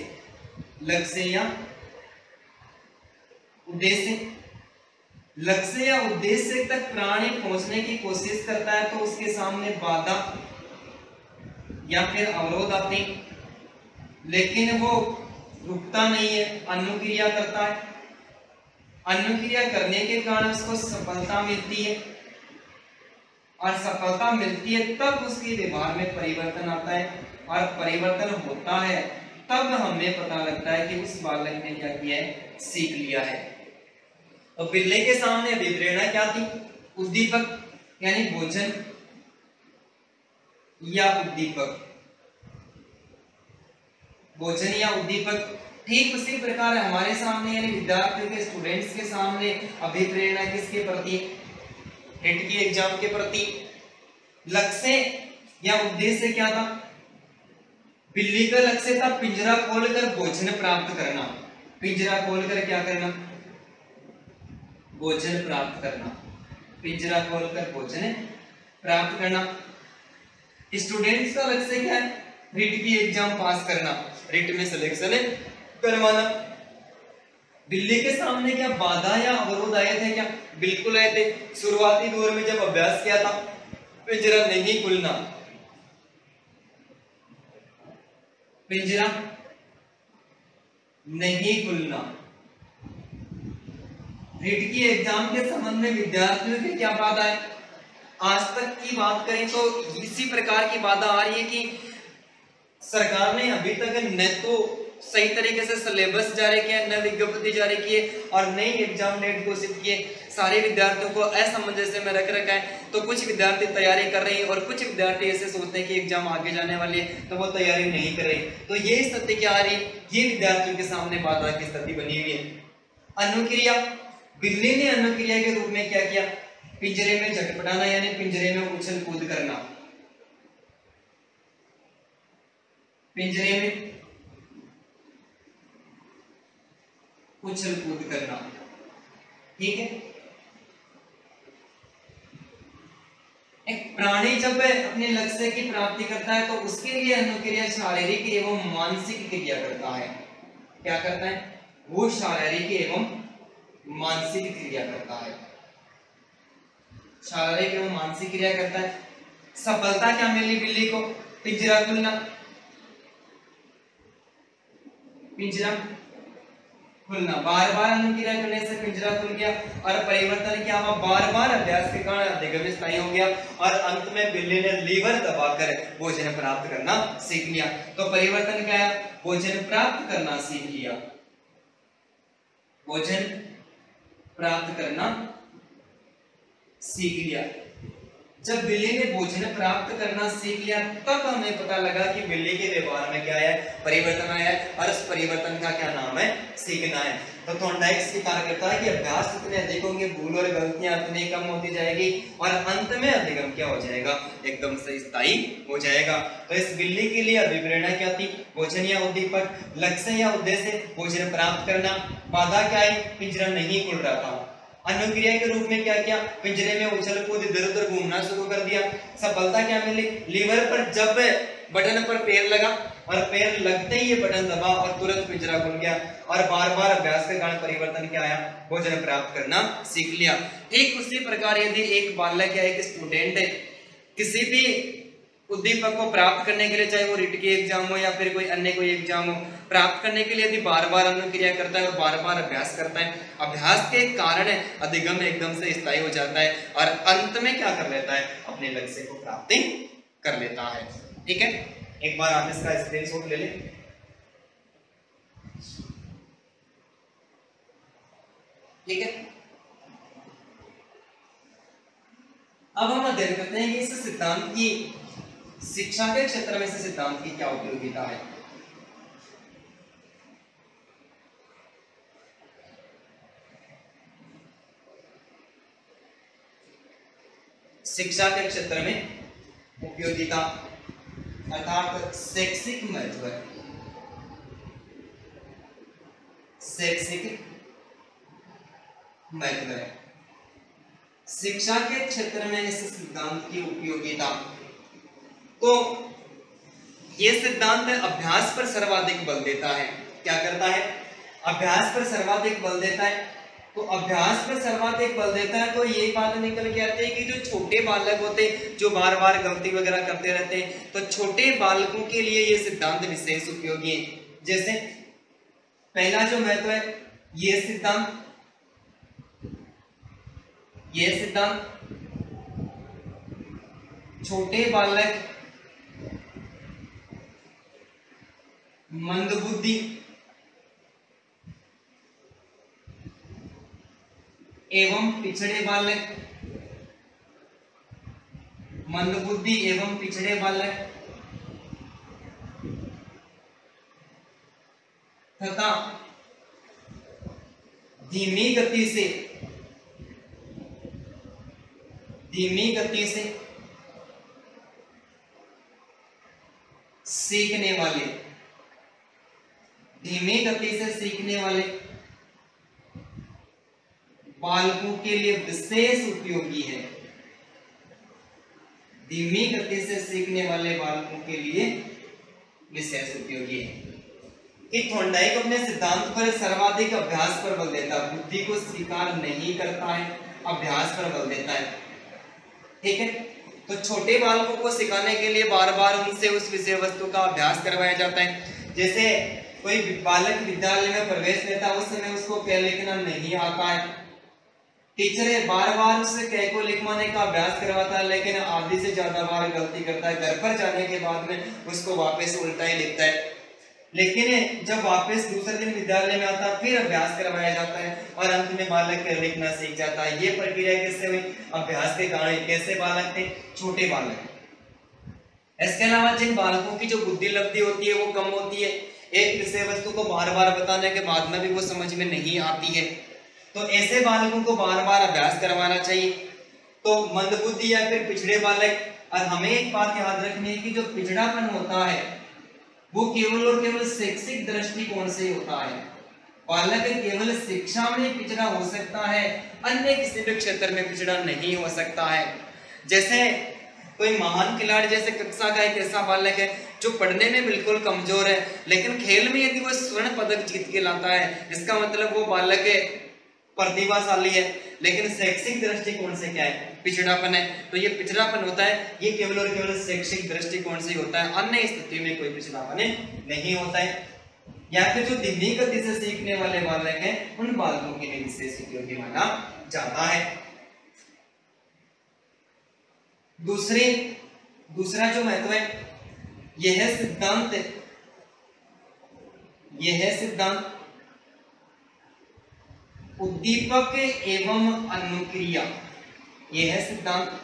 लक्ष्य या उद्देश्य, लक्ष्य या उद्देश्य तक प्राणी पहुंचने की कोशिश करता है तो उसके सामने बाधा या फिर अवरोध आते हैं, लेकिन वो रुकता नहीं है, अनुक्रिया करता है। अनुक्रिया करने के कारण उसको सफलता मिलती है, और सफलता मिलती है तब उसके व्यवहार में परिवर्तन आता है, और परिवर्तन होता है तब हमें पता लगता है कि उस बालक ने क्या किया है, सीख लिया है। और बिल्ली के सामने अभिप्रेरणा क्या थी, उद्दीपक यानी भोजन या उद्दीपक, भोजन या उद्दीपक। ठीक उसी प्रकार हमारे सामने यानी विद्यार्थियों के, स्टूडेंट्स के सामने अभिप्रेरणा किसके प्रति, हिट की एग्जाम के प्रति। लक्ष्य या उद्देश्य क्या था, बिल्ली का लक्ष्य था पिंजरा खोलकर भोजन प्राप्त करना, पिंजरा खोलकर क्या करना, भोजन प्राप्त करना, पिंजरा खोलकर भोजन प्राप्त करना। स्टूडेंट्स का लक्ष्य क्या है, रिट की एग्जाम पास करना, रिट में सिलेक्शन करवाना। बिल्ली के सामने क्या बाधा या अवरोध आए थे क्या, बिल्कुल आए थे। शुरुआती दौर में जब अभ्यास किया था, पिंजरा नहीं खुलना, पिंजरा नहीं खुलना। रिट की एग्जाम के संबंध में विद्यार्थियों की क्या बाधा है, आज तक की बात करें तो इसी प्रकार की बाधा आ रही है कि सरकार ने अभी तक न तो सही तरीके से सिलेबस जारी किया, न विज्ञप्ति जारी किए, और नई एग्जाम डेट घोषित किए। सारे विद्यार्थियों को असामंजस्य में रख रखा है। तो कुछ विद्यार्थी तैयारी कर रहे हैं और कुछ विद्यार्थी ऐसे सोचते हैं कि एग्जाम आगे जाने वाली है तो वो तैयारी नहीं कर रहे। तो ये स्थिति क्या आ रही है, ये विद्यार्थियों के सामने बाधा की स्थिति बनी हुई है। अनुक्रिया, बिल्ली ने अनुक्रिया के रूप में क्या किया, पिंजरे में झटपटाना यानी पिंजरे में उछल कूद करना, पिंजरे में उछल कूद करना। ठीक है, एक प्राणी जब अपने लक्ष्य की प्राप्ति करता है तो उसके लिए अनुक्रिया शारीरिक एवं मानसिक क्रिया करता है। क्या करता है, वो शारीरिक एवं मानसिक क्रिया करता है, शारीरिक एवं मानसिक क्रिया करता है। सफलता क्या मिली बिल्ली को, पिंजरा खुलना, पिंजरा खुलना, बार बार अनुक्रिया करने से पिंजरा खुल गया, और परिवर्तन क्या हुआ, बार बार अभ्यास के कारण अधिगम स्थायी हो गया, और अंत में बिल्ली ने लीवर दबाकर भोजन प्राप्त करना सीख लिया। तो परिवर्तन क्या है, भोजन प्राप्त करना सीख लिया, भोजन प्राप्त करना सीख लिया। जब बिल्ली ने भोजन प्राप्त करना सीख लिया तब हमें पता लगा कि बिल्ली के व्यवहार में क्या है, परिवर्तन आया है, और इस परिवर्तन का क्या नाम है, सीखना है। तो थॉर्नडाइक की कार्य करता है कि अभ्यास जितने अधिक होंगे भूल और गलतियां उतनी कम होती जाएगी, और अंत में अधिगम क्या हो जाएगा, एकदम से स्थायी हो जाएगा। तो इस बिल्ली के लिए अभिप्रेरणा क्या थी, भोजन या उद्दीपक, लक्ष्य या उद्देश्य भोजन प्राप्त करना, बाधा क्या है, पिंजरा नहीं खुल रहा था। अनुक्रिया के रूप में क्या किया, पिंजरे में उछल कूद इधर उधर घूमना शुरू कर दिया। सफलता क्या मिली, लीवर पर जब बटन पर पैर लगा और पैर लगते ही ये बटन दबा और तुरंत पिंजरा खुल गया, और बार बार अभ्यास के कारण परिवर्तन क्या आया, भोजन प्राप्त करना सीख लिया। ठीक उसी प्रकार यदि एक बालक या एक स्टूडेंट है किसी भी उद्दीपक को प्राप्त करने के लिए, चाहे वो रिट की एग्जाम हो या फिर कोई अन्य कोई एग्जाम हो, प्राप्त करने के लिए यदि बार बार अनुक्रिया करता है और बार बार अभ्यास करता है, अभ्यास के कारण अधिगम एकदम से स्थायी हो जाता है, और अंत में क्या कर लेता है, अपने लक्ष्य को प्राप्त कर लेता है। ठीक है, एक बार आप इसका स्क्रीनशॉट ले लें। ठीक है, अब हम अध्ययन करते हैं कि इस सिद्धांत की, शिक्षा के क्षेत्र में इस सिद्धांत की क्या उपयोगिता है। शिक्षा के क्षेत्र में उपयोगिता अर्थात शैक्षिक महत्व, शैक्षिक महत्व है। शिक्षा के क्षेत्र में इस सिद्धांत की उपयोगिता, तो यह सिद्धांत अभ्यास पर सर्वाधिक बल देता है। क्या करता है? अभ्यास पर सर्वाधिक बल देता है। तो अभ्यास पर सर्वाधिक बल देता है तो ये बात निकल के आती है कि जो छोटे बालक होते हैं जो बार बार गलती वगैरह करते रहते हैं, तो छोटे बालकों के लिए ये सिद्धांत विशेष उपयोगी है। जैसे पहला जो महत्व है, ये सिद्धांत छोटे बालक मंदबुद्धि एवं पिछड़े बालक, मंदबुद्धि एवं पिछड़े बालक तथा धीमी गति से सीखने वाले, धीमी गति से सीखने वाले बालकों के लिए विशेष उपयोगी है। धीमी गति से सीखने वाले बालकों के लिए विशेष उपयोगी है। कि थॉर्नडाइक अपने सिद्धांत पर सर्वाधिक अभ्यास पर बल देता है, बुद्धि को स्वीकार नहीं करता है, अभ्यास पर बल देता है। ठीक है, तो छोटे बालकों को सिखाने के लिए बार बार उनसे उस विषय वस्तु का अभ्यास करवाया जाता है। जैसे कोई बालक विद्यालय में प्रवेश लेता है, उस समय उसको क लिखना नहीं आता है, टीचर बार बार उससे क को लिखवाने का अभ्यास करवाता है, लेकिन आधी से ज्यादा बार गलती करता है। घर पर जाने के बाद में उसको वापस उल्टा ही लिखता है। लेकिन जब वापस दूसरे दिन विद्यालय में आता है फिर अभ्यास करवाया जाता है और अंत में बालक लिखना सीख जाता है। ये प्रक्रिया कैसे हुई? अभ्यास के कारण। कैसे बालक थे? छोटे बालक। इसके अलावा जिन बालकों की जो बुद्धि लब्धि होती है वो कम होती है, एक विषय वस्तु को बार बार बताने के बाद में भी वो समझ में नहीं आती है, तो ऐसे बालकों को बार बार अभ्यास करवाना चाहिए। तो मंदबुद्धि या फिर पिछड़े बालक, और हमें एक बात याद रखनी है कि जो पिछड़ापन होता है वो केवल और केवल शैक्षिक दृष्टिकोण से होता है। बालक केवल शिक्षा में पिछड़ा हो सकता है, अन्य किसी भी क्षेत्र में पिछड़ा नहीं हो सकता है। जैसे कोई महान खिलाड़ी, जैसे कक्षा का एक ऐसा बालक है जो पढ़ने में बिल्कुल कमजोर है, लेकिन खेल में यदि वो स्वर्ण पदक जीत के लाता है, इसका मतलब वो बालक प्रतिभाशाली है, लेकिन शैक्षिक दृष्टिकोण से क्या है? पिछड़ापन है। तो ये पिछड़ापन होता है, ये केवल और केवल शैक्षिक दृष्टिकोण से होता है, अन्य स्थिति में कोई पिछड़ापन नहीं होता है। या फिर जो धीमी गति से सीखने वाले बालक हैं, उन बालकों के लिए विशेष उपयोगी माना जाता है। दूसरा जो महत्व है, यह सिद्धांत उद्दीपक एवं अनुक्रिया, यह सिद्धांत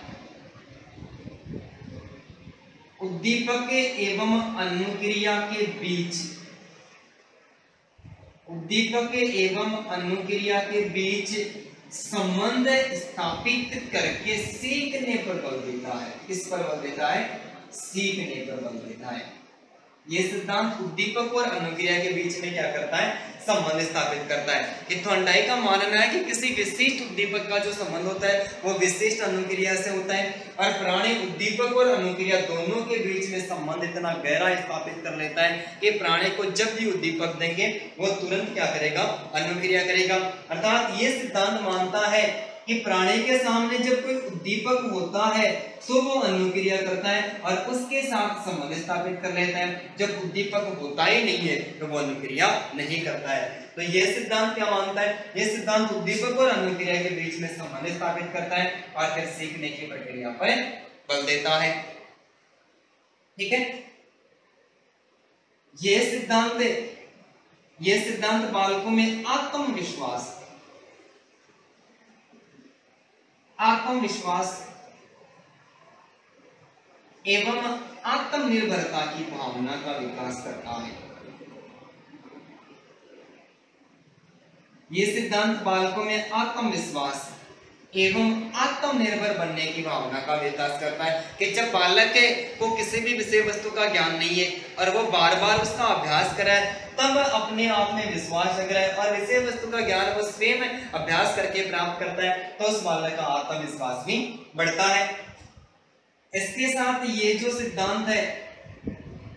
उद्दीपक एवं अनुक्रिया के बीच, उद्दीपक एवं अनुक्रिया के बीच संबंध स्थापित करके सीखने पर बल देता है। किस पर बल देता है? सीखने पर बल देता है। यह सिद्धांत उद्दीपक और अनुक्रिया के बीच में क्या करता है? संबंध स्थापित करता है। कि थॉर्नडाइक का मानना है कि किसी विशिष्ट उद्दीपक का जो संबंध होता है वो विशिष्ट अनुक्रिया से होता है, और प्राणी उद्दीपक और अनुक्रिया दोनों के बीच में संबंध इतना गहरा स्थापित कर लेता है कि प्राणी को जब भी उद्दीपक देंगे वो तुरंत क्या करेगा? अनुक्रिया करेगा। अर्थात ये सिद्धांत मानता है कि प्राणी के सामने जब कोई उद्दीपक होता है तो वो अनुक्रिया करता है और उसके साथ संबंध स्थापित कर लेता है। जब उद्दीपक होता ही नहीं है तो वो अनुक्रिया नहीं करता है। तो ये सिद्धांत क्या मानता है? ये सिद्धांत उद्दीपक और अनुक्रिया के बीच में संबंध स्थापित करता है और फिर सीखने की प्रक्रिया पर बल देता है। ठीक है, ये सिद्धांत बालकों में आत्मविश्वास एवं आत्मनिर्भरता की भावना का विकास करता है। ये सिद्धांत बालकों में आत्मविश्वास एवं आत्मनिर्भर बनने की भावना का विकास करता है। कि जब बालक को किसी भी विषय वस्तु का ज्ञान नहीं है और वो बार बार उसका अभ्यास कर रहा है, तब अपने आप में विश्वास जग रहा है और विषय वस्तु का ज्ञान वो स्वयं अभ्यास करके प्राप्त करता है, तो उस बालक का आत्मविश्वास भी बढ़ता है। इसके साथ ये जो सिद्धांत है,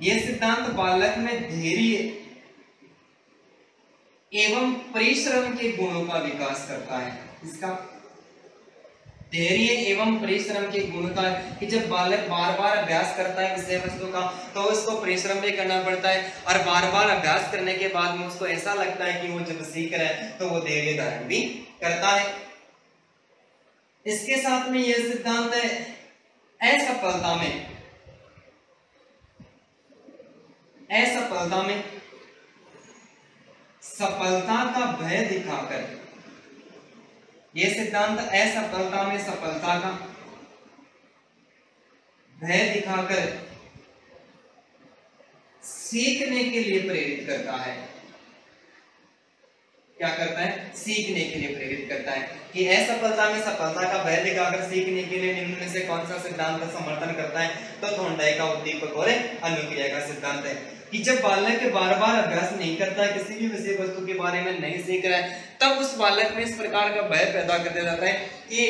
ये सिद्धांत बालक में धैर्य एवं परिश्रम के गुणों का विकास करता है। इसका धैर्य एवं परिश्रम के गुण का, कि जब बालक बार बार अभ्यास करता है विषय वस्तु का, तो उसको परिश्रम भी करना पड़ता है और बार बार अभ्यास करने के बाद में उसको ऐसा लगता है कि वो जब सीख रहा है तो वो धैर्य धारण भी करता है। इसके साथ में यह सिद्धांत है असफलता में सफलता का भय दिखाकर, यह सिद्धांत असफलता में सफलता का भय दिखाकर सीखने के लिए प्रेरित करता है। क्या करता है? सीखने के लिए प्रेरित करता है। कि असफलता में सफलता का भय दिखाकर सीखने के लिए निम्न में से कौन सा सिद्धांत का समर्थन करता है? तो थॉर्नडाइक का उद्दीपक और अनुक्रिया का सिद्धांत है। कि जब बालक बार बार अभ्यास नहीं करता है, किसी भी विषय वस्तु के बारे में नहीं सीख रहा है, तब उस बालक में इस प्रकार का भय पैदा कर दिया जाता है कि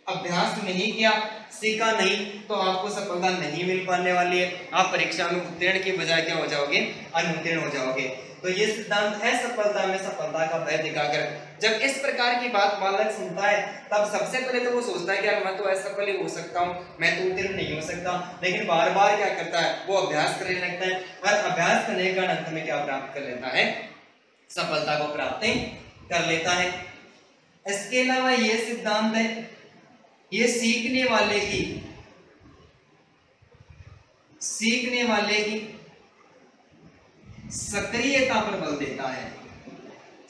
अभ्यास नहीं किया, सीखा नहीं, तो आपको सफलता नहीं मिल पाने वाली है, आप परीक्षा में उत्तीर्ण की बजाय क्या हो जाओगे? अनुत्तीर्ण हो जाओगे। तो ये सिद्धांत असफलता में सफलता का भय दिखाकर, जब इस प्रकार की बात बालक सुनता है, तब सबसे पहले तो वो सोचता है कि यार मैं तो असफल ही हो सकता हूँ, मैं तो उत्तीर्ण नहीं हो सकता। लेकिन बार बार क्या करता है? वो अभ्यास करने लगता है और अभ्यास करने का अंत में क्या प्राप्त कर लेता है? सफलता को प्राप्त कर लेता है। इसके अलावा ये सिद्धांत है, ये सीखने वाले की सक्रियता पर बल देता है।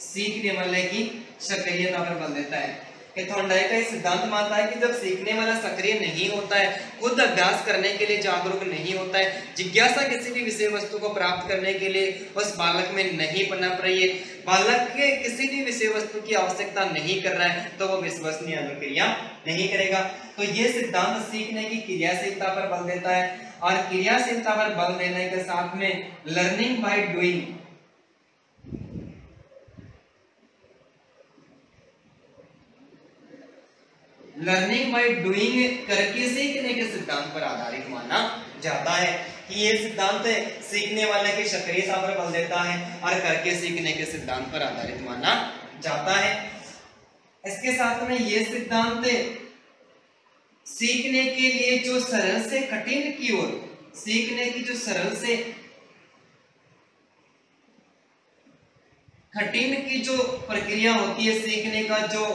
सीखने वाले की सक्रियता पर बल देता है। कि थॉर्नडाइक का सिद्धांत मानता है कि जब सीखने वाला सक्रिय नहीं होता है, खुद अभ्यास करने के लिए जागरूक नहीं होता है, जिज्ञासा किसी भी विषय वस्तु को प्राप्त करने के लिए उस बालक में नहीं पनप रही है, बालक के किसी भी विषय वस्तु की आवश्यकता नहीं कर रहा है, तो वो विश्वसनीय अनुक्रिया नहीं करेगा। तो ये सिद्धांत सीखने की क्रियाशीलता पर बल देता है और क्रियाशीलता पर बल देने के साथ में learning by doing, learning by doing करके सीखने के सिद्धांत पर आधारित माना जाता है। कि ये सिद्धांत सीखने वाले की सक्रियता पर बल देता है और करके सीखने के सिद्धांत पर आधारित माना जाता है। इसके साथ में ये सिद्धांत सीखने के लिए जो सरल से कठिन की ओर, सीखने की जो सरल से कठिन की जो प्रक्रिया होती है, सीखने का जो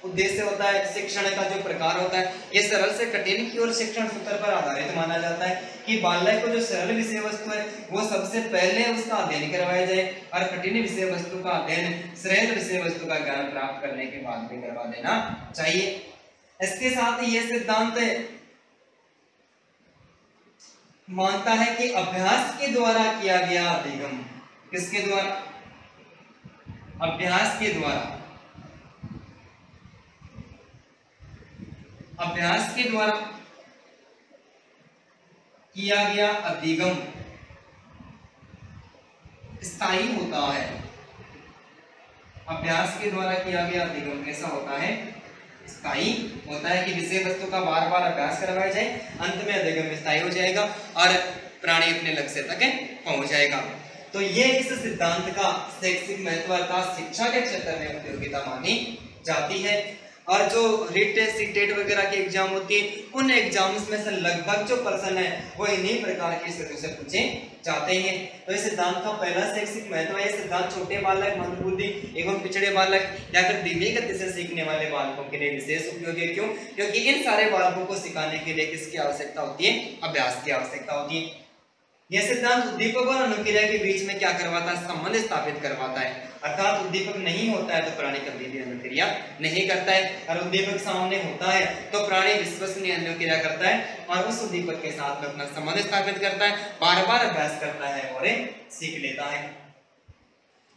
उद्देश्य होता है, शिक्षण का जो प्रकार होता है, ये सरल से कठिन की ओर शिक्षण सूत्र पर आधारित माना जाता है। कि बालक को जो सरल विषय वस्तु है वो सबसे पहले उसका अध्ययन करवाया जाए और कठिन विषय वस्तु का अध्ययन सरल विषय वस्तु का ज्ञान प्राप्त करने के बाद में करवा देना चाहिए। इसके साथ ये सिद्धांत मानता है कि अभ्यास के द्वारा किया गया अधिगम, किसके द्वारा? अभ्यास के द्वारा, अभ्यास के द्वारा किया गया अधिगम स्थायी होता है। अभ्यास के द्वारा किया गया अधिगम कैसा होता है? स्थायी होता है। कि विषय वस्तु का बार बार अभ्यास करवाया जाए, अंत में अधिगम स्थायी हो जाएगा और प्राणी अपने लक्ष्य तक पहुंच जाएगा। तो ये इस सिद्धांत का शैक्षिक महत्व अर्थात शिक्षा के क्षेत्र में उपयोगिता मानी जाती है। और जो रिट सीटेट वगैरह के एग्जाम होती है, उन एग्जाम्स में से लगभग जो प्रश्न है वो इन्हीं प्रकार की स्थितियों से पूछे जाते हैं। तो इस सिद्धांत का पहला शैक्षिक महत्व है, सिद्धांत छोटे बालक, मंदबुद्धि एवं पिछड़े बालक या फिर धीमी गति से सीखने वाले बालकों के लिए विशेष उपयोगी है। क्यों? क्योंकि इन सारे बालकों को सिखाने के लिए किसकी आवश्यकता होती है? अभ्यास की आवश्यकता होती है। यह सिद्धांत उद्दीपक और अनुक्रिया के बीच में क्या करवाता है? संबंध स्थापित करवाता है। अर्थात उद्दीपक नहीं होता है तो प्राणी कभी भी अनुक्रिया नहीं करता है, और उद्दीपक सामने होता है तो प्राणी विश्वसनीय अनुक्रिया करता है और उस उद्दीपक के साथ में अपना संबंध स्थापित करता है, बार बार अभ्यास करता है और सीख लेता है।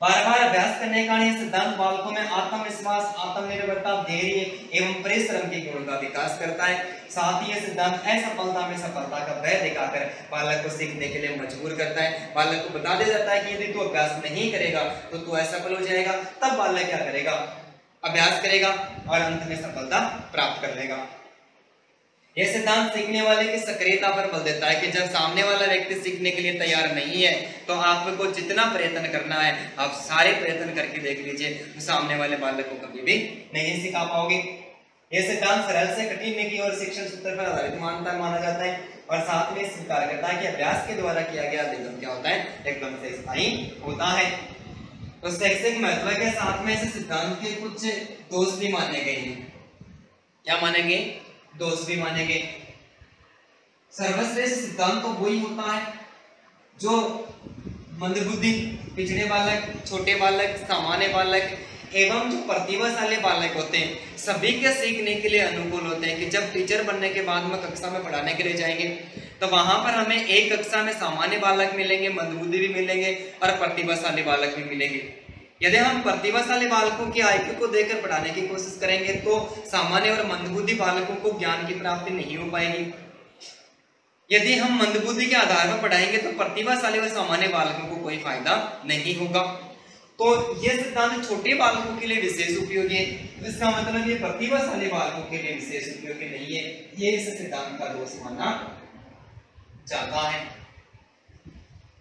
बार बार अभ्यास करने के कारण ये सिद्धांत बालकों में आत्मविश्वास, आत्मनिर्भरता, धैर्य एवं परिश्रम के गुणों का विकास करता है। साथ ही ये सिद्धांत असफलता में सफलता का भय दिखाकर बालक को सीखने के लिए मजबूर करता है। बालक को बता दिया जाता है कि यदि तू अभ्यास नहीं करेगा तो तू असफल हो जाएगा। तब बालक क्या करेगा? अभ्यास करेगा और अंत में सफलता प्राप्त कर लेगा। यह सिद्धांत सीखने वाले की सक्रियता पर बल देता है कि जब सामने वाला व्यक्ति सीखने के लिए तैयार नहीं है तो आपको जितना प्रयत्न करना है आप सारे प्रयत्न करके देख लीजिए, तो सामने वाले बालक को कभी भी नहीं सिखा पाओगे। यह सिद्धांत सरल से कठिन की ओर शिक्षण सूत्र पर आधारित माना जाता है और साथ में स्वीकार करता है कि अभ्यास के द्वारा किया गया अध्ययन क्या होता है? एकदम से स्थायी होता है। तो शैक्षिक महत्व के साथ में इस सिद्धांत के कुछ दोष भी माने गए हैं। क्या माने गए? दोष भी माने गए। सर्वश्रेष्ठ सिद्धांत तो वही होता है जो मंदबुद्धि, पिछड़े बालक, छोटे बालक, सामान्य बालक एवं जो प्रतिभाशाली बालक होते हैं सभी के सीखने के लिए अनुकूल होते हैं। कि जब टीचर बनने के बाद में कक्षा में पढ़ाने के लिए जाएंगे तो वहां पर हमें एक कक्षा में सामान्य बालक मिलेंगे, मंदबुद्धि भी मिलेंगे और प्रतिभाशाली बालक भी मिलेंगे। यदि हम प्रतिभाशाली बालकों के आईक्यू को देखकर पढ़ाने की कोशिश करेंगे तो सामान्य और मंदबुद्धि बालकों को ज्ञान की प्राप्ति नहीं हो पाएगी। यदि हम मंदबुद्धि के आधार पर पढ़ाएंगे तो प्रतिभाशाली और सामान्य बालकों को कोई फायदा नहीं होगा। तो यह सिद्धांत छोटे बालकों के लिए विशेष उपयोगी है। इसका मतलब ये प्रतिभाशाली बालकों के लिए विशेष उपयोगी नहीं है। ये इस सिद्धांत का दोष माना जाता है,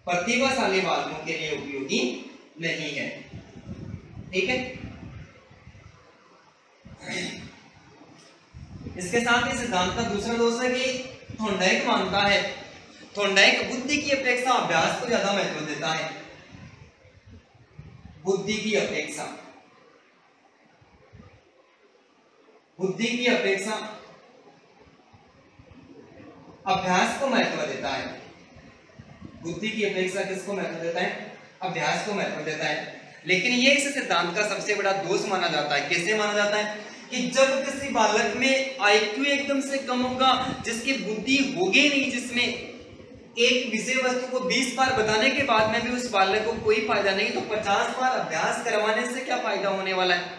प्रतिभाशाली बालकों के लिए उपयोगी नहीं है। ठीक है। इसके साथ ही सिद्धांत का दूसरा दोष है कि थोंडाइक मानता है, थोंडाइक बुद्धि की अपेक्षा अभ्यास को ज्यादा महत्व देता है। बुद्धि की अपेक्षा अभ्यास को महत्व देता है। बुद्धि की अपेक्षा किसको महत्व देता है? अभ्यास को महत्व देता है। लेकिन ये इस सिद्धांत का सबसे बड़ा दोष माना जाता है। कैसे माना जाता है? कि जब किसी बालक में आईक्यू एकदम से कम होगा, जिसकी बुद्धि होगी नहीं, जिसमें एक विषय वस्तु को 20 बार बताने के बाद में भी उस बालक को कोई फायदा नहीं, तो 50 बार अभ्यास करवाने से क्या फायदा होने वाला है?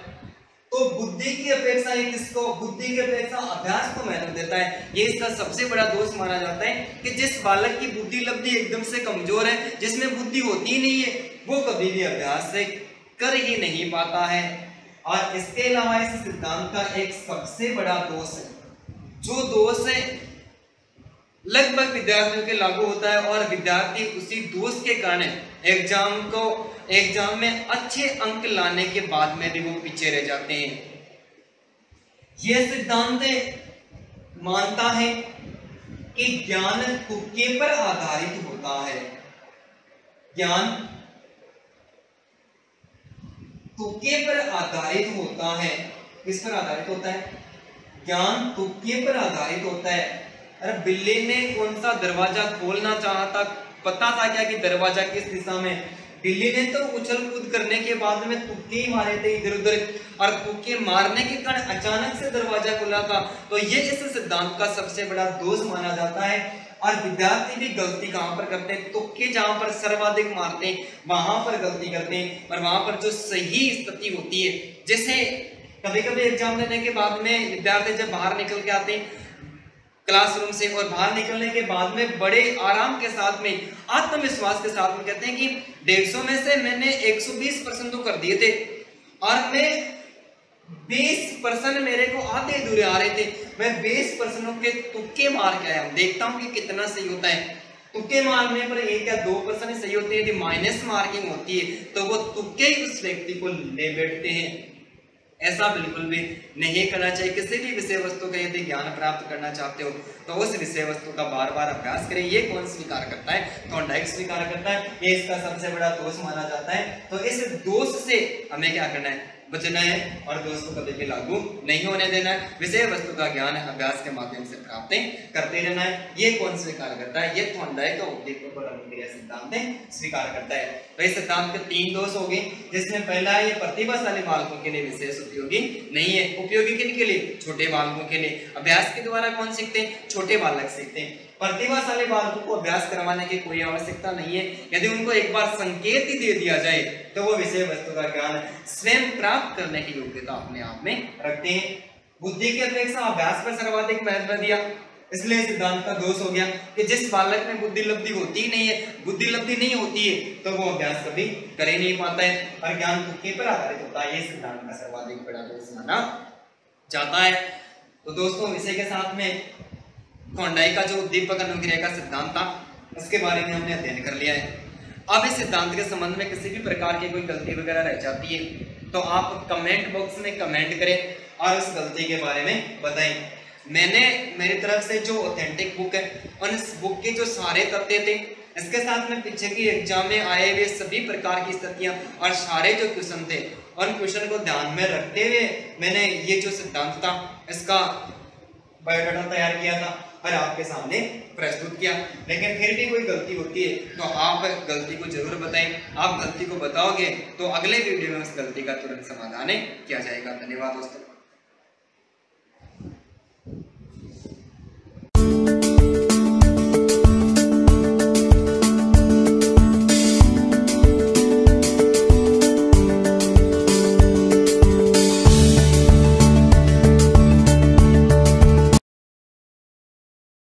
तो बुद्धि की अपेक्षा ये किसको? बुद्धि की अपेक्षा अभ्यास को महत्व देता है। ये इसका सबसे बड़ा दोष माना जाता है कि जिस बालक की बुद्धि लब्धि एकदम से कमजोर है, जिसमें बुद्धि होती ही नहीं है, वो कभी भी अभ्यास से कर ही नहीं पाता है। और इसके अलावा इस सिद्धांत का एक सबसे बड़ा दोष है, जो दोष है लगभग विद्यार्थियों के लागू होता है और विद्यार्थी उसी दोष के कारण एग्जाम में अच्छे अंक लाने के बाद में भी वो पीछे रह जाते हैं। यह सिद्धांत मानता है कि ज्ञान तुक्के पर आधारित होता है। ज्ञान तुक्के पर आधारित होता है। किस पर आधारित होता है? ज्ञान तुक्के पर आधारित होता है। अरे बिल्ली ने कौन सा दरवाजा खोलना चाहा था, पता था क्या कि दरवाजा किस दिशा में? बिल्ली ने तो उछल कूद करने के बाद में तुक्के ही मारे थे इधर उधर, और तुक्के मारने के कारण अचानक से दरवाजा खुला था। तो ये इस सिद्धांत का सबसे बड़ा दोष माना जाता है। और विद्यार्थी भी गलती कहां पर करते हैं? तुक्के जहां पर सर्वाधिक मारते हैं वहां पर गलती करते हैं, और वहां पर जो सही स्थिति होती है, जैसे कभी कभी एग्जाम देने के बाद में विद्यार्थी जब बाहर निकल के आते हैं क्लासरूम से, और बाहर निकलने के बाद में बड़े आराम के साथ में, आत्मविश्वास के साथ में कहते हैं कि 150 में से मैंने 120% तो कर दिए थे और मैं 20% मेरे को आधे अधूरे आ रहे थे, मैं 20% के तुक्के मार के आया हूं, देखता हूं कि कितना सही होता है। तुक्के मारने पर 1 या 2% सही होते हैं। यदि माइनस मार्किंग होती है तो वो तुक्के ही उस व्यक्ति को ले बैठते हैं। ऐसा बिल्कुल भी नहीं करना चाहिए। किसी भी विषय वस्तु का यदि ज्ञान प्राप्त करना चाहते हो तो उस विषय वस्तु का बार बार अभ्यास करें। ये कौन स्वीकार करता है? थॉर्नडाइक स्वीकार करता है। ये इसका सबसे बड़ा दोष माना जाता है। तो इस दोष से हमें क्या करना है? बचना है और दोष को कभी भी लागू नहीं होने देना है। विषय वस्तु का ज्ञान अभ्यास के माध्यम से प्राप्त करते रहना है। ये कौन स्वीकार करता है? ये थॉर्नडाइक का उपदेश सिद्धांत स्वीकार करता है। तो इस सिद्धांत के 3 दोष हो गए, जिसमें पहला है ये प्रतिभाशाली बालकों के लिए विशेष उपयोगी नहीं है। उपयोगी किन के लिए? छोटे बालकों के लिए। अभ्यास के द्वारा कौन सीखते हैं? छोटे बालक सीखते हैं। प्रतिभाशाली बालकों को अभ्यास करवाने की कोई आवश्यकता नहीं है। यदि उनको एक बार संकेत ही दे दिया जाए तो वो विषय वस्तु का ज्ञान स्वयं प्राप्त करने की योग्यता अपने आप में रखते हैं। बुद्धि की अपेक्षा अभ्यास पर सर्वाधिक महत्व दिया, इसलिए सिद्धांत का दोष हो गया कि जिस बालक में बुद्धि लब्धि होती ही नहीं है, बुद्धि लब्धि नहीं होती है, तो वो अभ्यास कभी कर ही नहीं पाता है और ज्ञान बुद्धि पर आधारित होता है। ये सिद्धांत का सर्वाधिक बड़ा दोष माना जाता है। तो दोस्तों, विषय के साथ में थॉर्नडाइक का जो उद्दीपक अनुक्रिया का सिद्धांत था उसके बारे में हमने अध्ययन कर लिया है। अब इस सिद्धांत के संबंध में किसी भी प्रकार की कोई गलती वगैरह रह जाती है तो आप कमेंट बॉक्स में कमेंट करें और उस गलती के बारे में बताएं। मैंने मेरी तरफ से जो ऑथेंटिक बुक है और इस बुक के जो सारे तथ्य थे, इसके साथ में पीछे की एग्जाम में आए हुए सभी प्रकार की स्थितियां और सारे जो क्वेश्चन थे, उन क्वेश्चन को ध्यान में रखते हुए मैंने ये जो सिद्धांत था इसका बायोडाटा तैयार किया था और आपके सामने प्रस्तुत किया। लेकिन फिर भी कोई गलती होती है तो आप गलती को जरूर बताएं। आप गलती को बताओगे तो अगले वीडियो में उस गलती का तुरंत समाधान किया जाएगा। धन्यवाद दोस्तों।